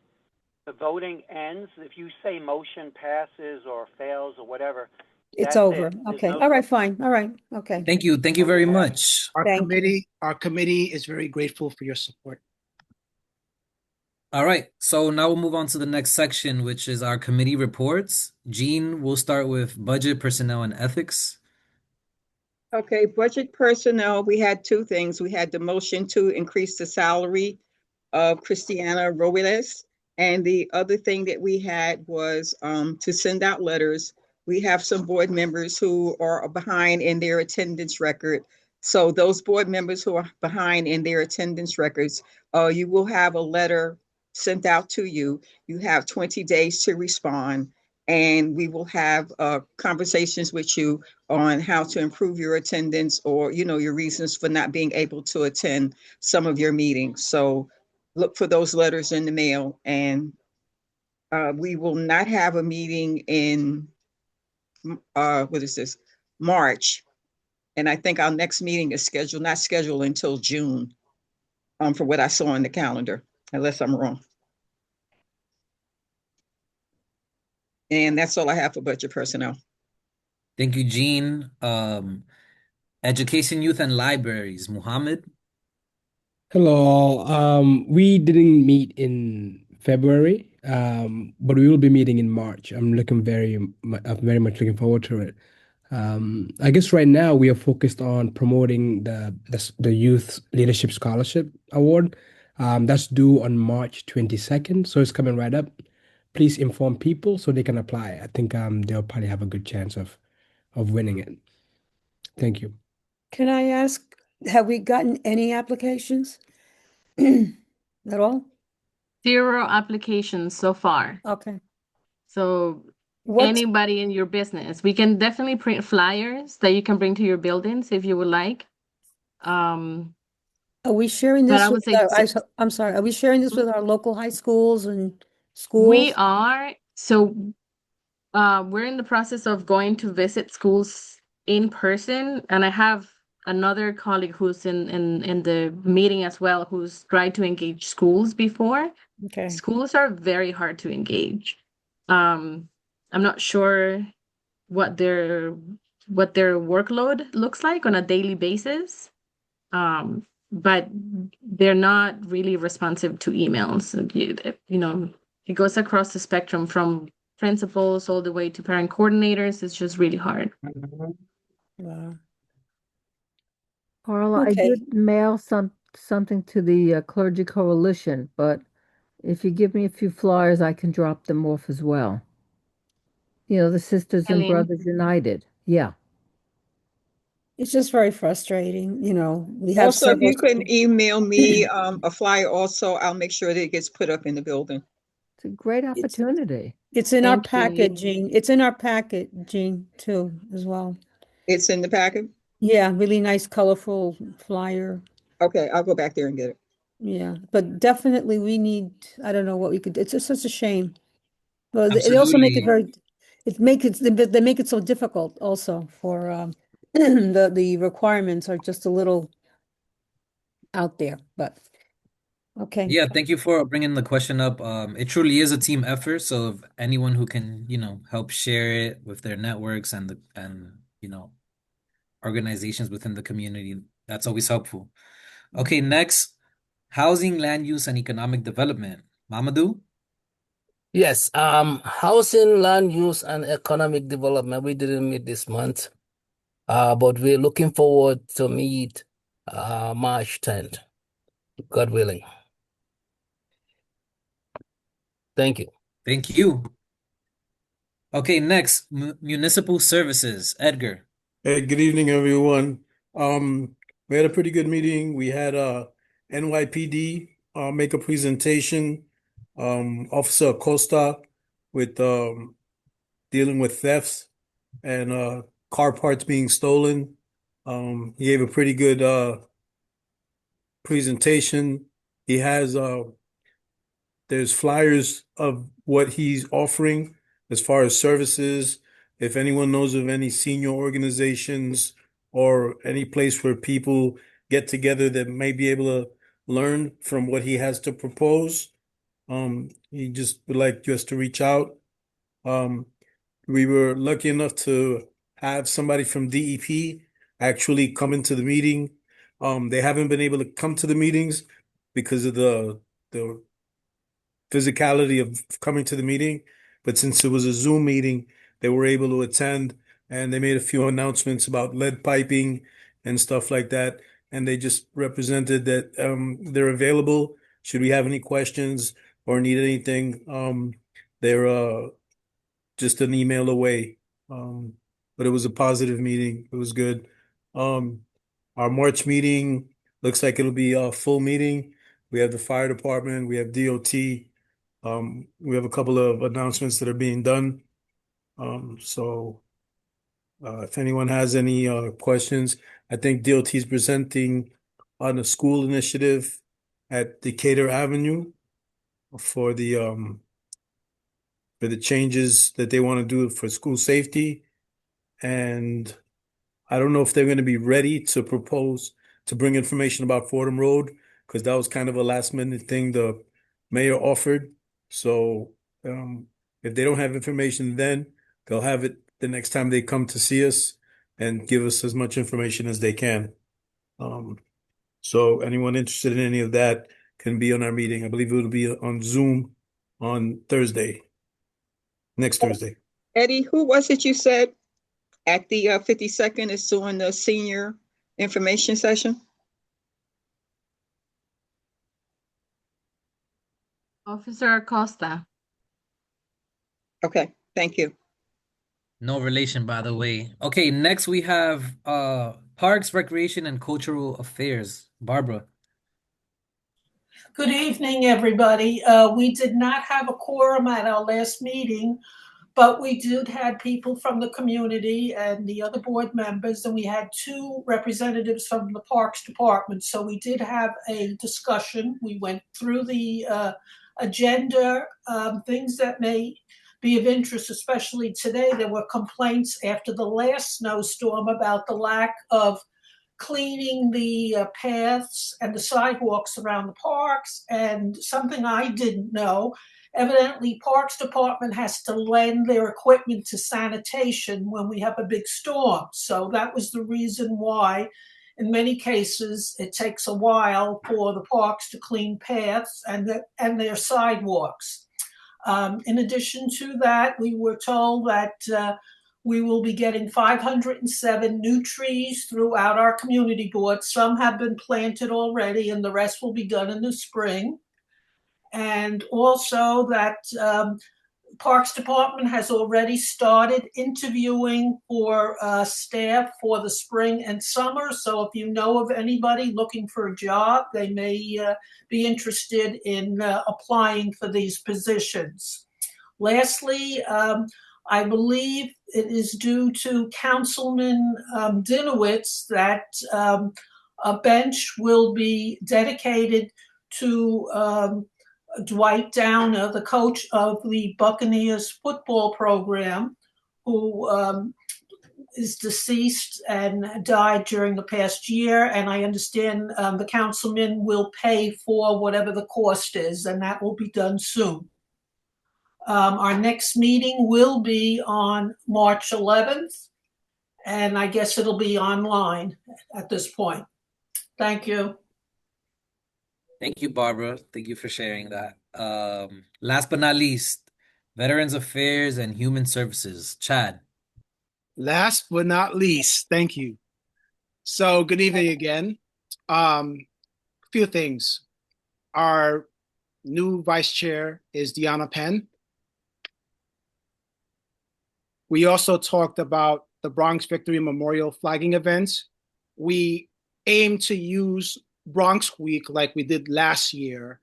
the voting ends. If you say motion passes or fails or whatever, It's that's over. it. There's Okay, no all right, fine. All right, okay. Thank you. Thank you very much. Thank you. Our committee is very grateful for your support. All right. So now we'll move on to the next section, which is our committee reports. Jean, we'll start with budget, personnel, and ethics. Okay, budget personnel, we had 2 things. We had the motion to increase the salary of Christiana Robles. And the other thing that we had was to send out letters. We have some board members who are behind in their attendance record. So those board members who are behind in their attendance records, you will have a letter sent out to you. You have 20 days to respond. And we will have conversations with you on how to improve your attendance or, your reasons for not being able to attend some of your meetings. So look for those letters in the mail, and we will not have a meeting in, March. And I think our next meeting is not scheduled until June, for what I saw on the calendar, unless I'm wrong. And that's all I have for budget personnel. Thank you, Jean. Education, youth, and libraries. Muhammad. Hello. We didn't meet in February, but we will be meeting in March. I'm very much looking forward to it. I guess right now we are focused on promoting the Youth Leadership Scholarship Award. That's due on March 22nd, so it's coming right up. please inform people so they can apply. I think they'll probably have a good chance of winning it. Thank you. Can I ask, have we gotten any applications at all? 0 applications so far. Okay. So What, anybody in your business, we can definitely print flyers that you can bring to your buildings if you would like. are we sharing But this I would with say I'm sorry, are we sharing this with our local high schools and we schools? are. So we're in the process of going to visit schools in person, and I have another colleague who's in the meeting as well, who's tried to engage schools before. Okay. Schools are very hard to engage. I'm not sure what their workload looks like on a daily basis. But they're not really responsive to emails. You know, it goes across the spectrum from principals all the way to parent coordinators. It's just really hard. Wow. Carla, I Okay. did mail something to the Clergy Coalition, but if you give me a few flyers, I can drop them off as well. You know, the Sisters and Eileen. Brothers United. Yeah. It's just very frustrating, you know, we have Also, if several. you can email me a flyer also, I'll make sure that it gets put up in the building. It's a great opportunity. It's in our Thank you. packet, Jean. It's in our packet, Jean, too, as well. It's in the packet? Yeah, really nice, colorful flyer. Okay, I'll go back there and get it. Yeah, but definitely we need, I don't know what we could, it's just such a shame. Well, they also make it Absolutely. they make it so difficult also for the requirements are just a little out there, but okay. Yeah, thank you for bringing the question up. It truly is a team effort. So if anyone who can, help share it with their networks and organizations within the community, that's always helpful. Okay, next, housing, land use, and economic development. Mamadou? Yes, housing, land use, and economic development. We didn't meet this month, but we're looking forward to meet March 10th, God willing. Thank you. Thank you. Okay, next, municipal services. Edgar. Hey, good evening, everyone. We had a pretty good meeting. We had NYPD make a presentation. Officer Acosta with dealing with thefts and car parts being stolen. He gave a pretty good presentation. He has there's flyers of what he's offering as far as services. If anyone knows of any senior organizations or any place where people get together that may be able to learn from what he has to propose, he just would like us to reach out. We were lucky enough to have somebody from DEP actually come into the meeting. They haven't been able to come to the meetings because of the physicality of coming to the meeting, but since it was a Zoom meeting, they were able to attend, and they made a few announcements about lead piping and stuff like that. And they just represented that they're available should we have any questions or need anything. They're just an email away. But it was a positive meeting. It was good. Our March meeting looks like it'll be a full meeting. We have the fire department, we have DOT. We have a couple of announcements that are being done. So if anyone has any questions, I think DOT is presenting on a school initiative at Decatur Avenue for the changes that they want to do for school safety. And I don't know if they're going to be ready to propose to bring information about Fordham Road, because that was kind of a last minute thing the mayor offered. So if they don't have information then, they'll have it the next time they come to see us and give us as much information as they can. So anyone interested in any of that can be on our meeting. I believe it will be on Zoom on Thursday, next Thursday. Eddie, who was it you said at the 52nd is doing the senior information session? Officer Acosta. Okay, thank you. No relation, by the way. Okay, next we have Parks, Recreation, and Cultural Affairs. Barbara. Good evening, everybody. We did not have a quorum at our last meeting, but we did had people from the community and the other board members, and we had two representatives from the Parks Department. So we did have a discussion. We went through the agenda, things that may be of interest, especially today. There were complaints after the last snowstorm about the lack of cleaning the paths and the sidewalks around the parks. And something I didn't know, evidently Parks Department has to lend their equipment to sanitation when we have a big storm. So that was the reason why in many cases it takes a while for the parks to clean paths and their sidewalks. In addition to that, we were told that we will be getting 507 new trees throughout our community board. Some have been planted already, and the rest will be done in the spring. And also that Parks Department has already started interviewing for staff for the spring and summer. So if you know of anybody looking for a job, they may be interested in applying for these positions. Lastly, I believe it is due to Councilman Dinowitz that a bench will be dedicated to Dwight Downer, the coach of the Buccaneers football program, who is deceased and died during the past year. And I understand the councilman will pay for whatever the cost is, and that will be done soon. Our next meeting will be on March 11th, and I guess it'll be online at this point. Thank you. Thank you, Barbara. Thank you for sharing that. Last but not least, Veterans Affairs and Human Services. Chad. Last but not least, thank you. So good evening again. Few things. Our new vice chair is Deanna Penn. We also talked about the Bronx Victory Memorial flagging events. We aim to use Bronx Week like we did last year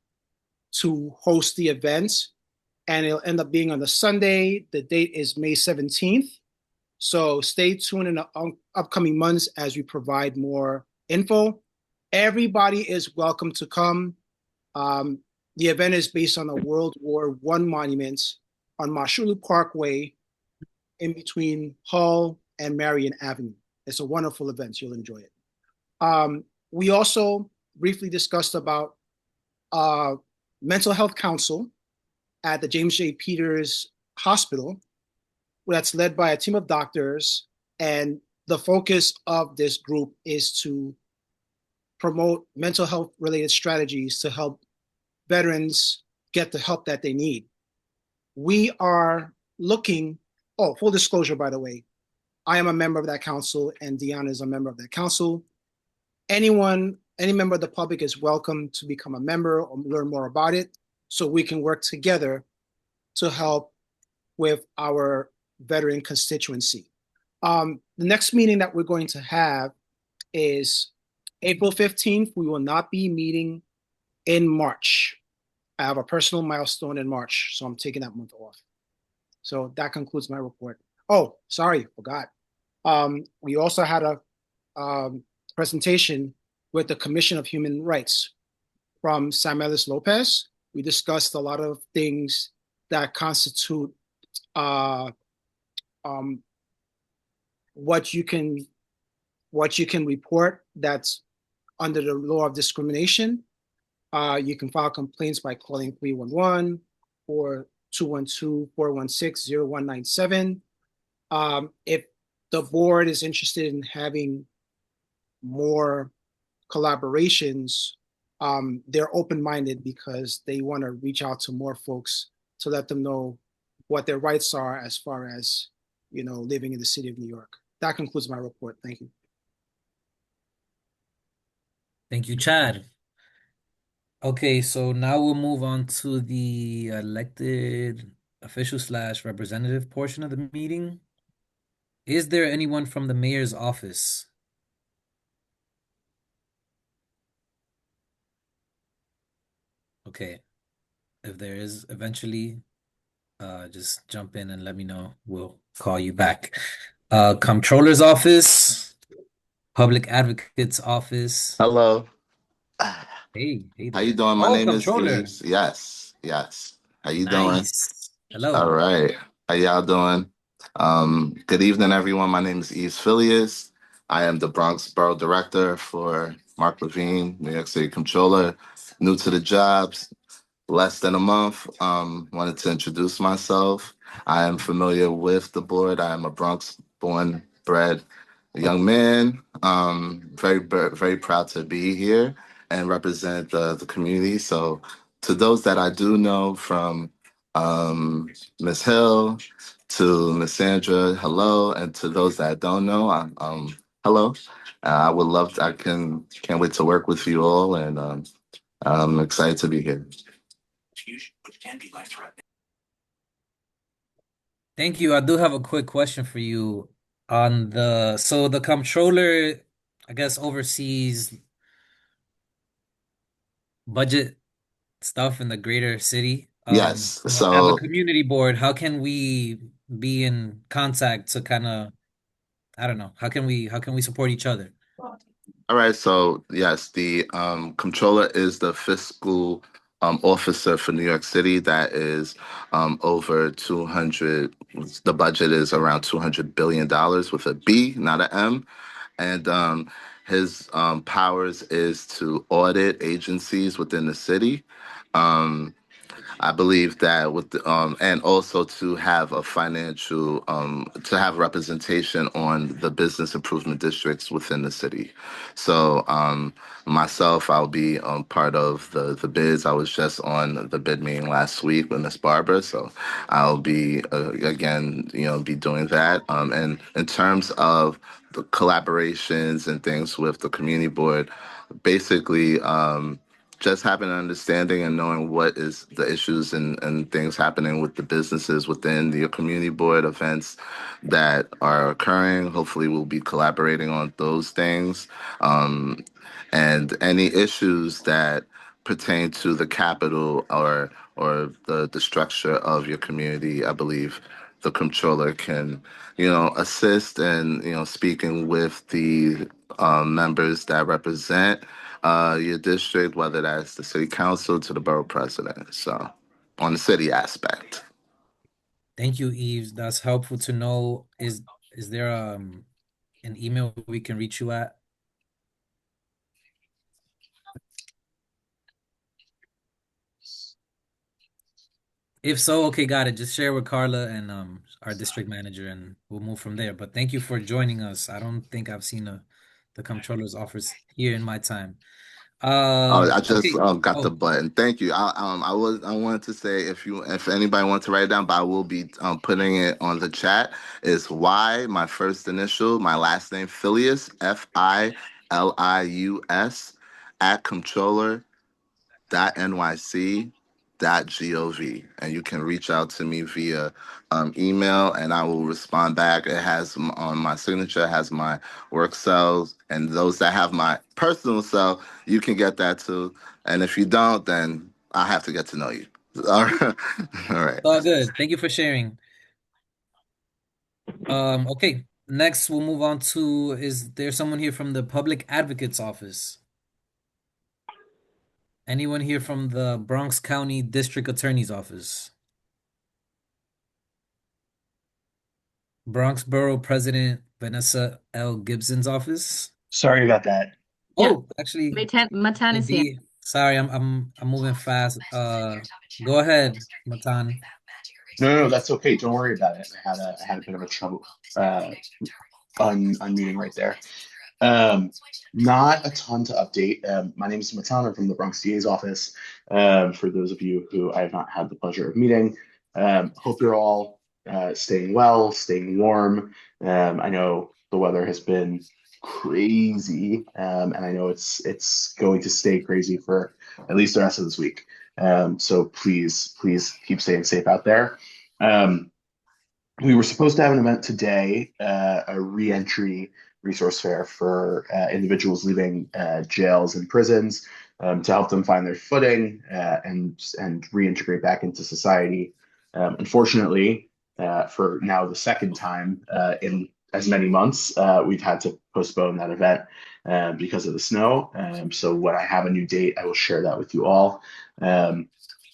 to host the events, and it'll end up being on the Sunday. The date is May 17th. So stay tuned in the upcoming months as we provide more info. Everybody is welcome to come. The event is based on a World War I monument on Mashulu Parkway in between Hull and Marion Avenue. It's a wonderful event. You'll enjoy it. We also briefly discussed about mental health council at the James J. Peters Hospital that's led by a team of doctors. And the focus of this group is to promote mental health related strategies to help veterans get the help that they need. We are looking, full disclosure, by the way, I am a member of that council and Deanna is a member of that council. Any member of the public is welcome to become a member or learn more about it so we can work together to help with our veteran constituency. The next meeting that we're going to have is April 15th. We will not be meeting in March. I have a personal milestone in March, so I'm taking that month off. So that concludes my report. Oh, sorry, forgot. We also had a presentation with the Commission of Human Rights from Sam Ellis Lopez. We discussed a lot of things that constitute what you can report that's under the law of discrimination. You can file complaints by calling 311 or 212-416-0197. If the board is interested in having more collaborations, they're open-minded because they want to reach out to more folks to let them know what their rights are as far as, living in the city of New York. That concludes my report. Thank you. Thank you, Chad. Okay, so now we'll move on to the elected official / representative portion of the meeting. Is there anyone from the mayor's office? Okay. If there is eventually, just jump in and let me know. We'll call you back. Comptroller's office, public advocate's office. Hello. Hey How you there. doing? My Oh, name is comptroller. Eves. Yes. How you doing? Nice. All Hello. right. How y'all doing? Good evening, everyone. My name is Eves Phileas. I am the Bronx Borough Director for Mark Levine, New York City Comptroller. New to the jobs, less than a month. Wanted to introduce myself. I am familiar with the board. I am a Bronx born, bred young man. Very proud to be here and represent the community. So, to those that I do know, from Ms. Hill to Miss Sandra, hello, and to those that I don't know, hello. I would love to, can't wait to work with you all, and I'm excited to be here. Thank you. I do have a quick question for you on so the comptroller, I guess, oversees budget stuff in the greater city. Yes. As a So, community board, how can we be in contact to kind of, I don't know, how can we support each other? all right. So, yes, the comptroller is the fiscal officer for New York City. That is over 200. The budget is around $200 billion with a B, not an M. And his powers is to audit agencies within the city. Um, I believe that with and also to have a financial to have representation on the business improvement districts within the city. So myself, I'll be part of the bids. I was just on the bid meeting last week with Miss Barbara, so I'll be again, be doing that. And in terms of the collaborations and things with the community board, basically. Just having an understanding and knowing what is the issues and things happening with the businesses within the community board events that are occurring. Hopefully, we'll be collaborating on those things, and any issues that pertain to the capital or the structure of your community. I believe the controller can, assist and speaking with the members that represent your district, whether that's the city council to the borough president. So, on the city aspect. Thank you, Eves. That's helpful to know. Is there an email we can reach you at? If so, okay, got it. Just share with Carla and our district manager, and we'll move from there. But thank you for joining us. I don't think I've seen the comptroller's office here in my time. Oh, I just Okay. got the Oh, button. Thank you. I wanted to say if anybody wants to write it down, but I will be putting it on the chat. Is Y my first initial, my last name Filius FILIUS at controller.nyc.gov, and you can reach out to me via email, and I will respond back. It has on my signature has my work cells, and those that have my personal cell, you can get that too. And if you don't, then I have to get to know you. All right. All right. it's all good. Thank you for sharing. Okay. Next, we'll move on to, is there someone here from the public advocate's office? Anyone here from the Bronx County District Attorney's office? Bronx Borough President Vanessa L. Gibson's office? Sorry about that. Yeah. Oh, actually, Matan is here. maybe. Sorry, I'm moving fast. Go ahead, Matan. No, that's okay. Don't worry about it. I had a bit of a trouble unmuting right there. Not a ton to update. My name is Matana from the Bronx DA's office. For those of you who I have not had the pleasure of meeting, hope you're all staying well, staying warm. I know the weather has been crazy, and I know it's going to stay crazy for at least the rest of this week. So please keep staying safe out there. We were supposed to have an event today, a reentry resource fair for individuals leaving jails and prisons to help them find their footing and reintegrate back into society. Unfortunately, for now the second time in as many months, we've had to postpone that event because of the snow. So when I have a new date, I will share that with you all.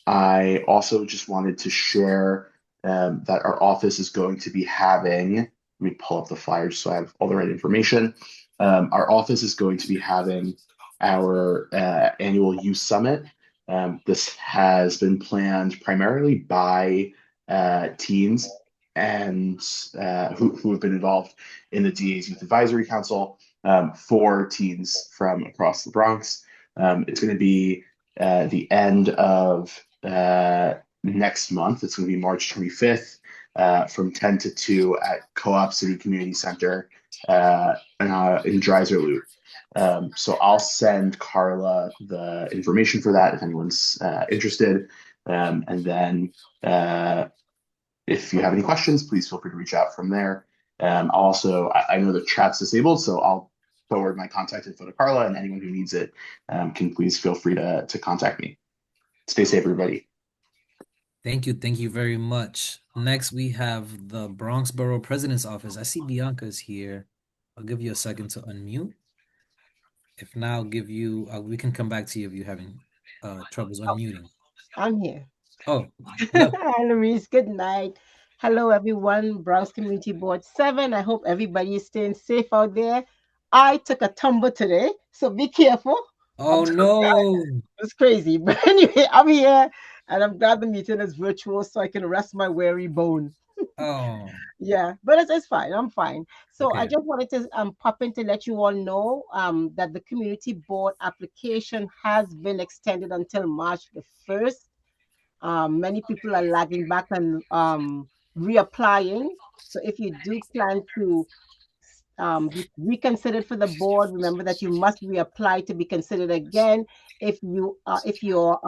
I also just wanted to share that our office is going to be having, let me pull up the flyers so I have all the right information. Our office is going to be having our annual youth summit. This has been planned primarily by teens and who have been involved in the DA's Youth Advisory Council for teens from across the Bronx. It's going to be the end of next month. It's going to be March 25th from 10 to 2 at Co-op City Community Center in Dreiser Loop. So I'll send Carla the information for that if anyone's interested. And then if you have any questions, please feel free to reach out from there. Also, I know the chat's disabled, so I'll forward my contact info to Carla, and anyone who needs it can please feel free to contact me. Stay safe, everybody. Thank you very much. Next, we have the Bronx Borough President's Office. I see Bianca's here. I'll give you a second to unmute. If not, I'll give you, we can come back to you if you're having troubles unmuting. I'm here. Oh, hello. Hi, Louise. Good night. Hello, everyone. Bronx Community Board 7. I hope everybody is staying safe out there. I took a tumble today, so be careful. Oh, no. It's crazy. But anyway, I'm here, and I'm glad the meeting is virtual so I can rest my weary bones. Oh, Yeah, but it's fine. I'm fine. So I okay. just wanted to pop in to let you all know that the community board application has been extended until March the 1st. Many people are lagging back and reapplying. So if you do plan to be reconsidered for the board, remember that you must reapply to be considered again if your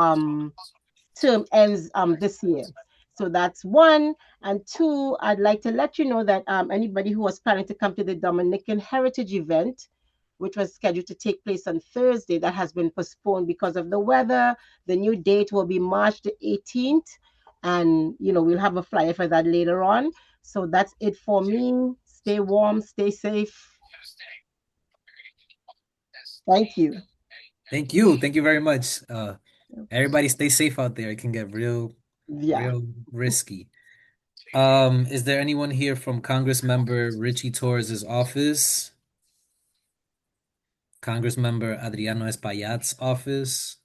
term ends this year. So that's one. And two, I'd like to let you know that anybody who was planning to come to the Dominican Heritage event, which was scheduled to take place on Thursday, that has been postponed because of the weather. The new date will be March the 18th. And, we'll have a flyer for that later on. So that's it for me. Stay warm, stay safe. Thank you. Thank you. Thank you very much. Everybody stay safe out there. It can get real risky. Is there anyone here from Congress member Richie Torres's office? Congress member Adriano Espaillat's office?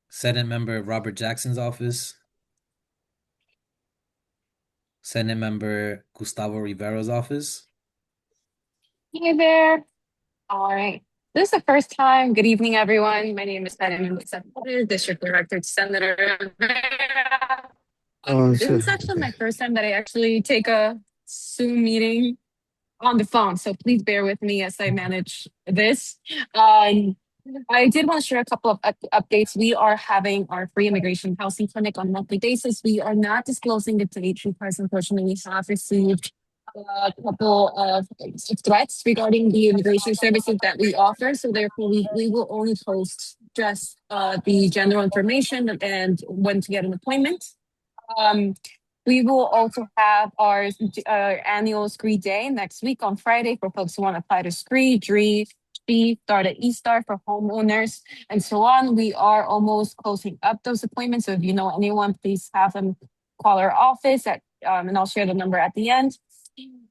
Senate member Robert Jackson's office? Senate member Gustavo Rivero's office? Hey there. All right. This is the first time. Good evening, everyone. My name is Madam District Director Senator Rivera. This is actually my first time that I actually take a Zoom meeting on the phone, so please bear with me as I manage this. I did want to share a couple of updates. We are having our free immigration housing clinic on a monthly basis. We are not disclosing the date because unfortunately we have received a couple of threats regarding the immigration services that we offer. So therefore we will only post just the general information and when to get an appointment. We will also have our annual scree day next week on Friday for folks who want to apply to scree, DREE, STAR to E-Star for homeowners, and so on. We are almost closing up those appointments. So if you know anyone, please have them call our office and I'll share the number at the end.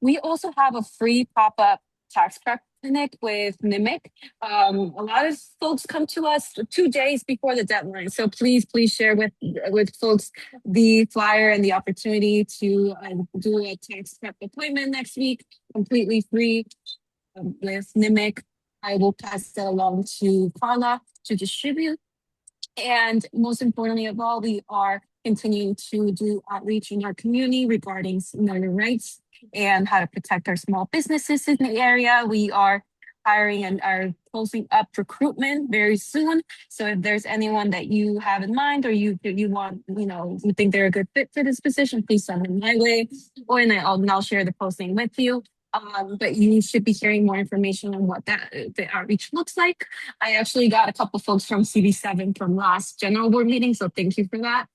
We also have a free pop-up tax prep clinic with NIMIC. A lot of folks come to us 2 days before the deadline. So please share with folks the flyer and the opportunity to do a tax prep appointment next week, completely free with NIMIC. I will pass that along to Carla to distribute. And most importantly of all, we are continuing to do outreach in our community regarding minority rights and how to protect our small businesses in the area. We are hiring and are closing up recruitment very soon. So if there's anyone that you have in mind or you want, you think they're a good fit for this position, please send them my way, or I'll share the posting with you. But you should be hearing more information on what the outreach looks like. I actually got a couple folks from CB7 from last general board meeting, so thank you for that.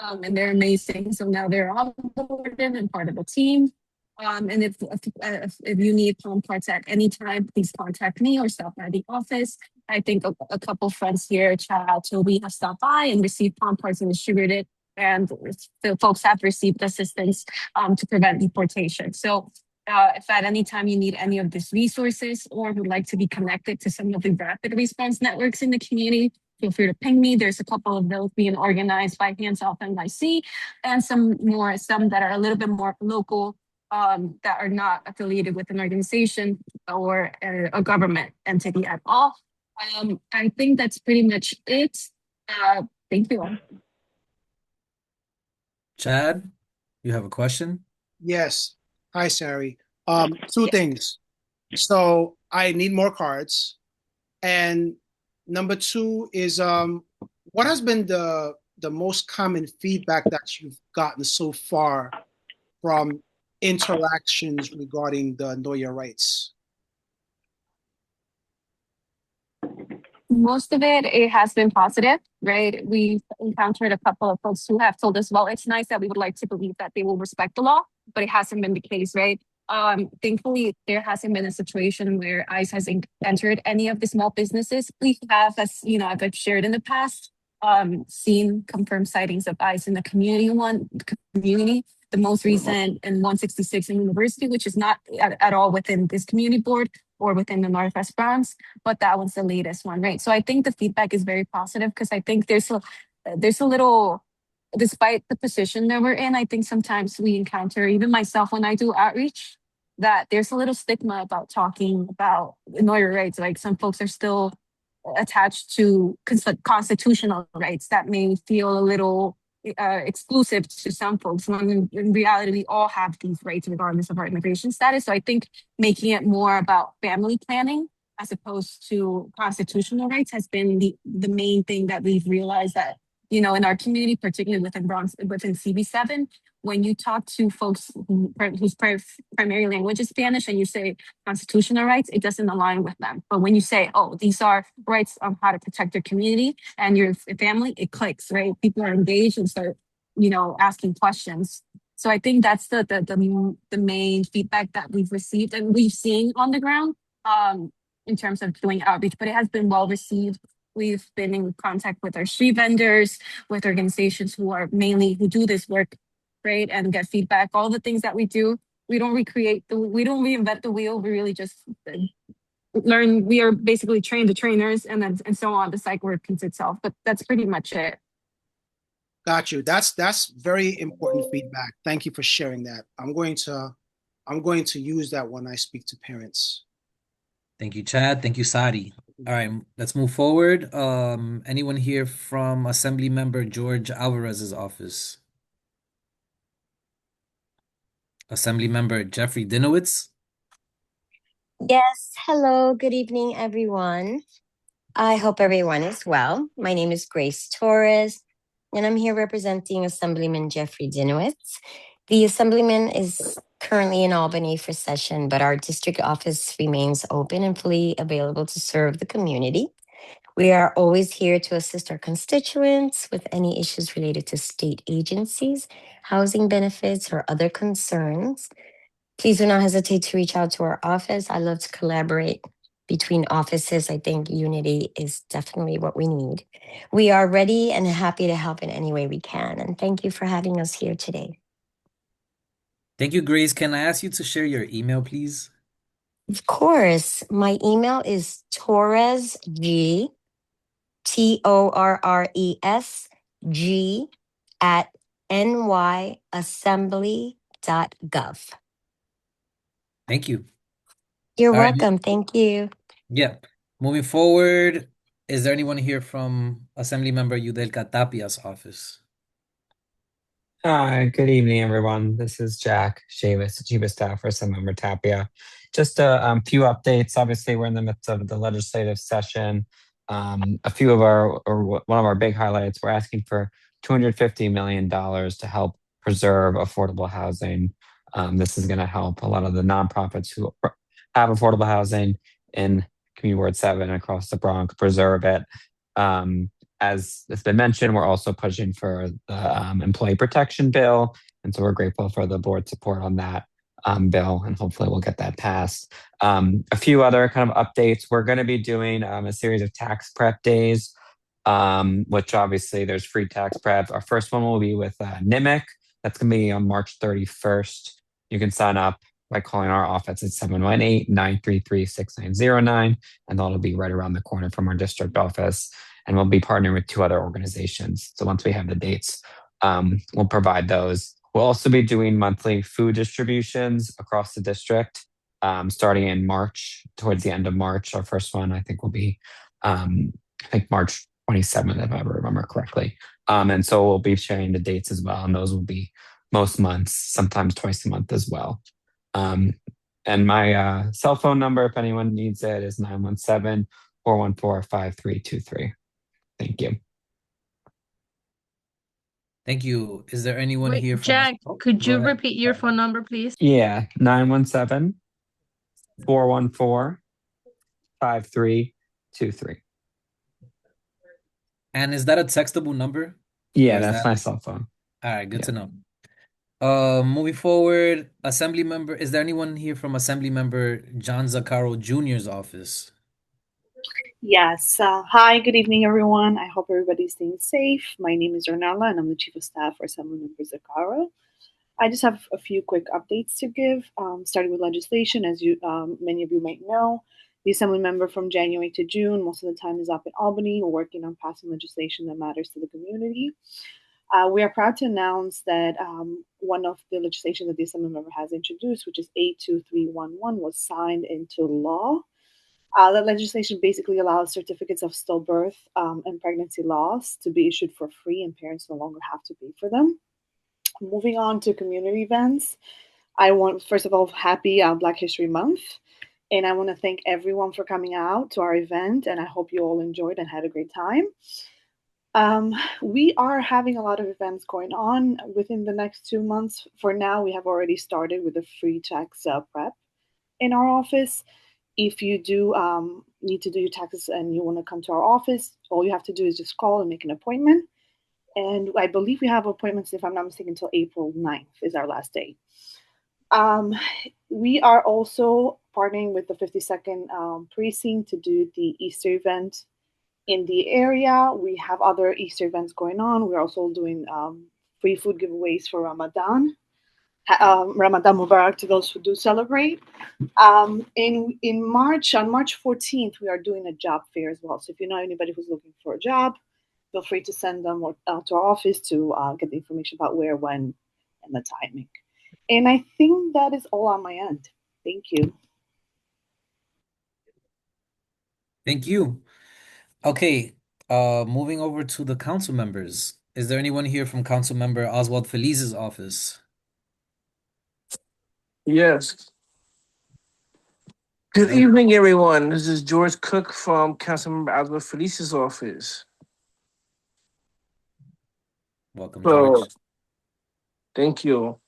And they're amazing. So now they're on board and part of the team. And if you need palm cards at any time, please contact me or stop by the office. I think a couple friends here, shout out Toby, have stopped by and received palm cards and distributed. And the folks have received assistance to prevent deportation. So if at any time you need any of these resources or would like to be connected to some of the rapid response networks in the community, feel free to ping me. There's a couple of those being organized by Hands Off NYC and some that are a little bit more local, that are not affiliated with an organization or a government entity at all. I think that's pretty much it. Thank you all. Chad, you have a question? Yes. Hi, Sari. Two things. So I need more cards. And number two is what has been the most common feedback that you've gotten so far from interactions regarding the Know Your Rights? Most of it has been positive, right? We've encountered a couple of folks who have told us, well, it's nice that we would like to believe that they will respect the law, but it hasn't been the case, right? Thankfully, there hasn't been a situation where ICE has entered any of the small businesses. We have, as I've shared in the past, seen confirmed sightings of ICE in the community. The most recent in 166 in University, which is not at all within this community board or within the Northwest Bronx, but that was the latest one, right? So I think the feedback is very positive because I think there's a little, despite the position that we're in, I think sometimes we encounter, even myself when I do outreach, that there's a little stigma about talking about know your rights. Like some folks are still attached to constitutional rights that may feel a little exclusive to some folks, when in reality we all have these rights regardless of our immigration status. So I think making it more about family planning as opposed to constitutional rights has been the main thing that we've realized, that in our community, particularly within Bronx, within CB7, when you talk to folks whose primary language is Spanish and you say constitutional rights, it doesn't align with them. But when you say, oh, these are rights on how to protect their community and your family, it clicks, right? People are engaged and start, asking questions. So I think that's the main feedback that we've received and we've seen on the ground, in terms of doing outreach, but it has been well received. We've been in contact with our street vendors, with organizations who do this work, right, and get feedback. All the things that we do, we don't reinvent the wheel. We really just learn. We are basically trained the trainers, and so on. The cycle repeats itself. But that's pretty much it. Got you. That's very important feedback. Thank you for sharing that. I'm going to use that when I speak to parents. Thank you, Chad. Thank you, Sadi. All right, let's move forward. Anyone here from Assembly Member George Alvarez's office? Assembly Member Jeffrey Dinowitz? Yes, hello, good evening, everyone. I hope everyone is well. My name is Grace Torres, and I'm here representing Assemblyman Jeffrey Dinowitz. The Assemblyman is currently in Albany for session, but our district office remains open and fully available to serve the community. We are always here to assist our constituents with any issues related to state agencies, housing benefits, or other concerns. Please do not hesitate to reach out to our office. I love to collaborate between offices. I think unity is definitely what we need. We are ready and happy to help in any way we can. And thank you for having us here today. Thank you, Grace. Can I ask you to share your email, please? Of course. My email is TorresG, TorresG at nyassembly.gov. Thank you. You're All right. welcome. Thank you. Yeah. Moving forward, is there anyone here from Assembly Member Yudelka Tapia's office? Hi, good evening, everyone. This is Jack Shavis, Chief of Staff for Assemblymember Tapia. Just a few updates. Obviously, we're in the midst of the legislative session. A few of one of our big highlights, we're asking for $250 million to help preserve affordable housing. This is going to help a lot of the nonprofits who have affordable housing in Community Ward 7 across the Bronx, preserve it. As it's been mentioned, we're also pushing for the employee protection bill. And so we're grateful for the board support on that bill, and hopefully we'll get that passed. A few other kind of updates. We're going to be doing a series of tax prep days, which obviously there's free tax prep. Our first one will be with NIMIC. That's going to be on March 31st. You can sign up by calling our office at 718-933-6909, and that'll be right around the corner from our district office. And we'll be partnering with two other organizations. So once we have the dates, we'll provide those. We'll also be doing monthly food distributions across the district, starting in March, towards the end of March. Our first one, I think, will be, I think, March 27th, if I remember correctly. And so we'll be sharing the dates as well. And those will be most months, sometimes twice a month as well. And my cell phone number, if anyone needs it, is 917-414-5323. Thank you. Thank you. Is there anyone Wait, here from? Jack, Oh, could go you ahead. repeat your phone number, please? Yeah, 917-414-5323. And is that a textable number? Yeah, Or is that's that my like? cell phone. All right, good Yeah. to know. Moving forward, Assembly Member, is there anyone here from Assembly Member John Zaccaro Jr.'s office? Yes. Hi, good evening, everyone. I hope everybody's staying safe. My name is Ornella, and I'm the Chief of Staff for Assemblymember Zaccaro. I just have a few quick updates to give, starting with legislation. As many of you might know, the Assembly member from January to June, most of the time is up in Albany, working on passing legislation that matters to the community. We are proud to announce that one of the legislation that the Assembly member has introduced, which is 82311, was signed into law. The legislation basically allows certificates of stillbirth and pregnancy loss to be issued for free, and parents no longer have to pay for them. Moving on to community events, I want, first of all, happy Black History Month. And I want to thank everyone for coming out to our event, and I hope you all enjoyed and had a great time. We are having a lot of events going on within the next 2 months. For now, we have already started with a free tax prep in our office. If you do need to do your taxes and you want to come to our office, all you have to do is just call and make an appointment. And I believe we have appointments, if I'm not mistaken, until April 9th is our last day. We are also partnering with the 52nd precinct to do the Easter event in the area. We have other Easter events going on. We're also doing free food giveaways for Ramadan. Ramadan Mubarak to those who do celebrate. In March, on March 14th, we are doing a job fair as well. So if you know anybody who's looking for a job, feel free to send them to our office to get the information about where, when, and the timing. And I think that is all on my end. Thank you. Thank you. Okay, moving over to the council members. Is there anyone here from Council Member Oswald Feliz's office? Yes. Good evening, everyone. This is George Cook from Councilmember Oswald Felice's office. Welcome, So, George. thank you.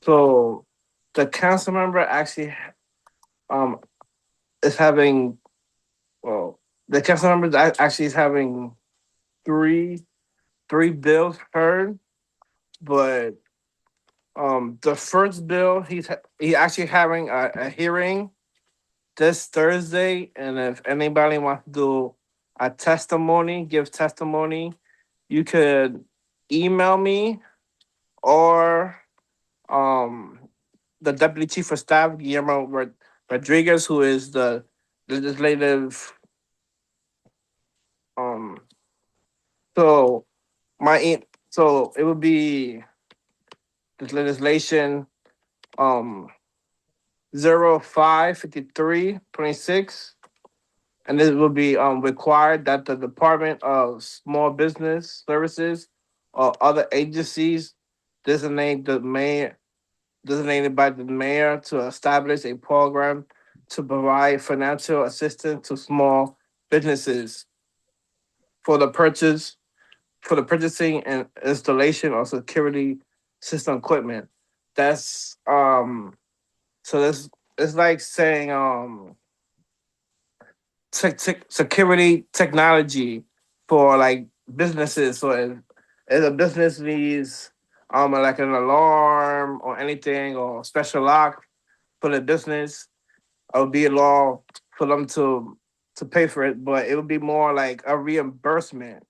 So, the council member actually is having, well, the council member actually is having three bills heard, but the first bill he actually having a hearing this Thursday, and if anybody wants to do a testimony, give testimony, you could email me or the deputy chief of staff, Guillermo Rodriguez, who is the legislative. So so it would be this legislation 055326, and this will be required that the Department of Small Business Services or other agencies designated by the mayor to establish a program to provide financial assistance to small businesses for the purchasing and installation of security system equipment. That's so this it's like saying security technology for like businesses. So if a business needs like an alarm or anything or special lock for the business, it would be a law for them to pay for it, but it would be more like a reimbursement,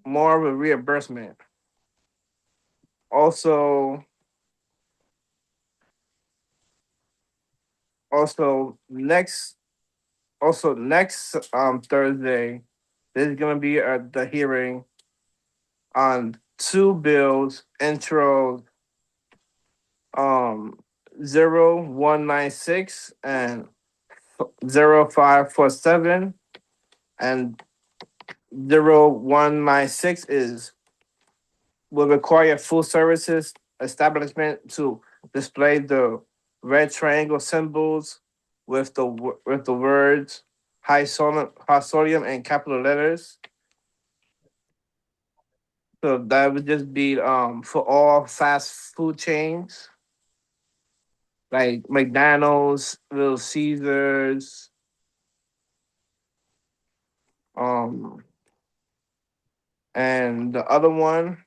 more of a reimbursement. Also, also next, next Thursday, there's gonna be the hearing on two bills intro 0196 and 0547, and 0196 is will require full services establishment to display the red triangle symbols with the words high sodium and capital letters. So that would just be for all fast food chains like McDonald's, Little Caesars, um, and the other one,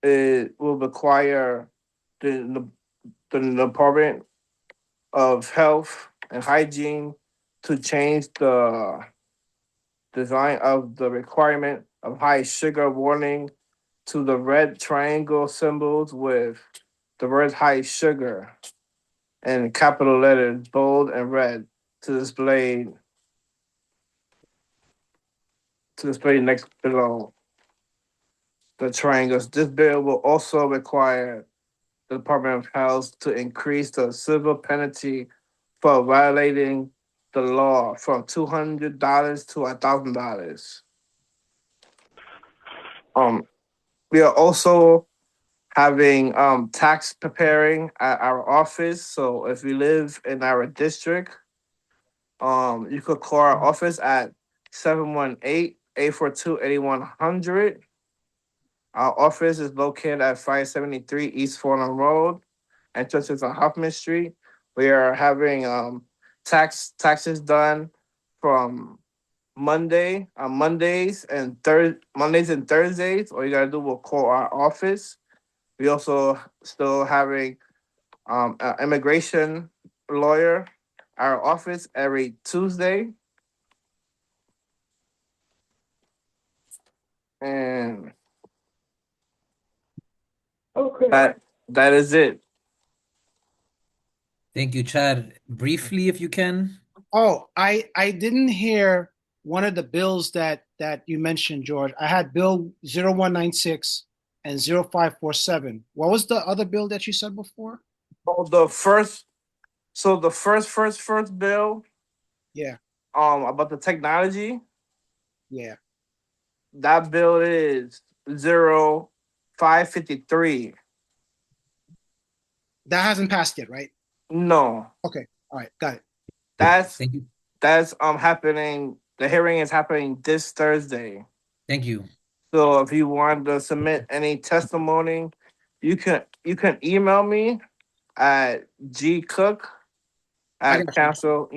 it will require the the Department of Health and Hygiene to change the design of the requirement of high sugar warning to the red triangle symbols with the word high sugar and capital letters, bold and red, to display next below the triangles. This bill will also require the Department of Health to increase the civil penalty for violating the law from $200 to $1,000. We are also having tax preparing at our office. So if you live in our district, you could call our office at 718-842-8100. Our office is located at 573 East Fordham Road, entrance is on Huffman Street. We are having taxes done from Mondays and Thursdays. All you gotta do will call our office. We also still having an immigration lawyer, our office every Tuesday. And Okay. that is it. Thank you, Chad. Briefly, if you can. Oh, I didn't hear one of the bills that you mentioned, George. I had Bill 0196 and 0547. What was the other bill that you said before? Oh, the first bill Yeah, about the technology, yeah. that bill is 0553. That hasn't passed yet, right? No, Okay, all right, got it. that's Thank you. that's happening. The hearing is happening this Thursday. Thank you. So if you want to submit any testimony, you can email me at gcook I at got you. council.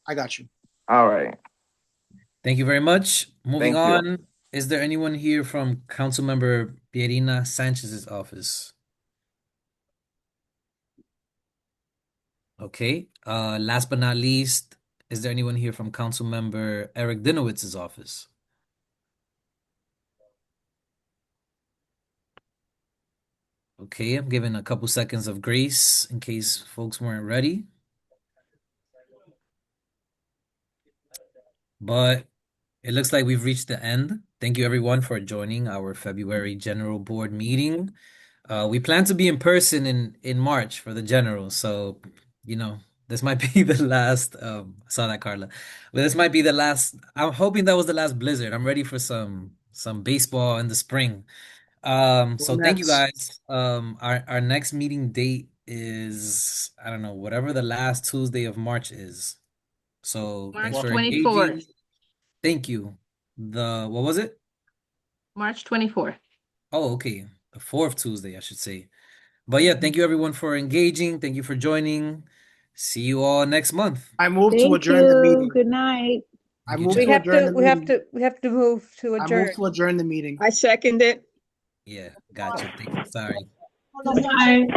I got you. All right. Thank you very much. Moving Thank you. on, is there anyone here from Councilmember Pierina Sanchez's office? Okay. Last but not least, is there anyone here from Councilmember Eric Dinowitz's office? Okay, I'm giving a couple seconds of grace in case folks weren't ready. But it looks like we've reached the end. Thank you everyone for joining our February General Board meeting. We plan to be in person in March for the general, so this might be the last. I saw that, Carla. But this might be the last. I'm hoping that was the last blizzard. I'm ready for some baseball in the spring. So thank you Nets. guys. Our next meeting date is, I don't know, whatever the last Tuesday of March is. So March thanks for 24th. engaging. Thank you. What was it? March 24th. Oh, okay. The fourth Tuesday, I should say. But yeah, thank you everyone for engaging. Thank you for joining. See you all next month. I move to Thank adjourn the you. meeting. Good night. I Thank you, move Jack. to adjourn the meeting. We have to move to I adjourn. move to adjourn the meeting. I second it. Yeah, gotcha. Thank you. Sorry. Good night.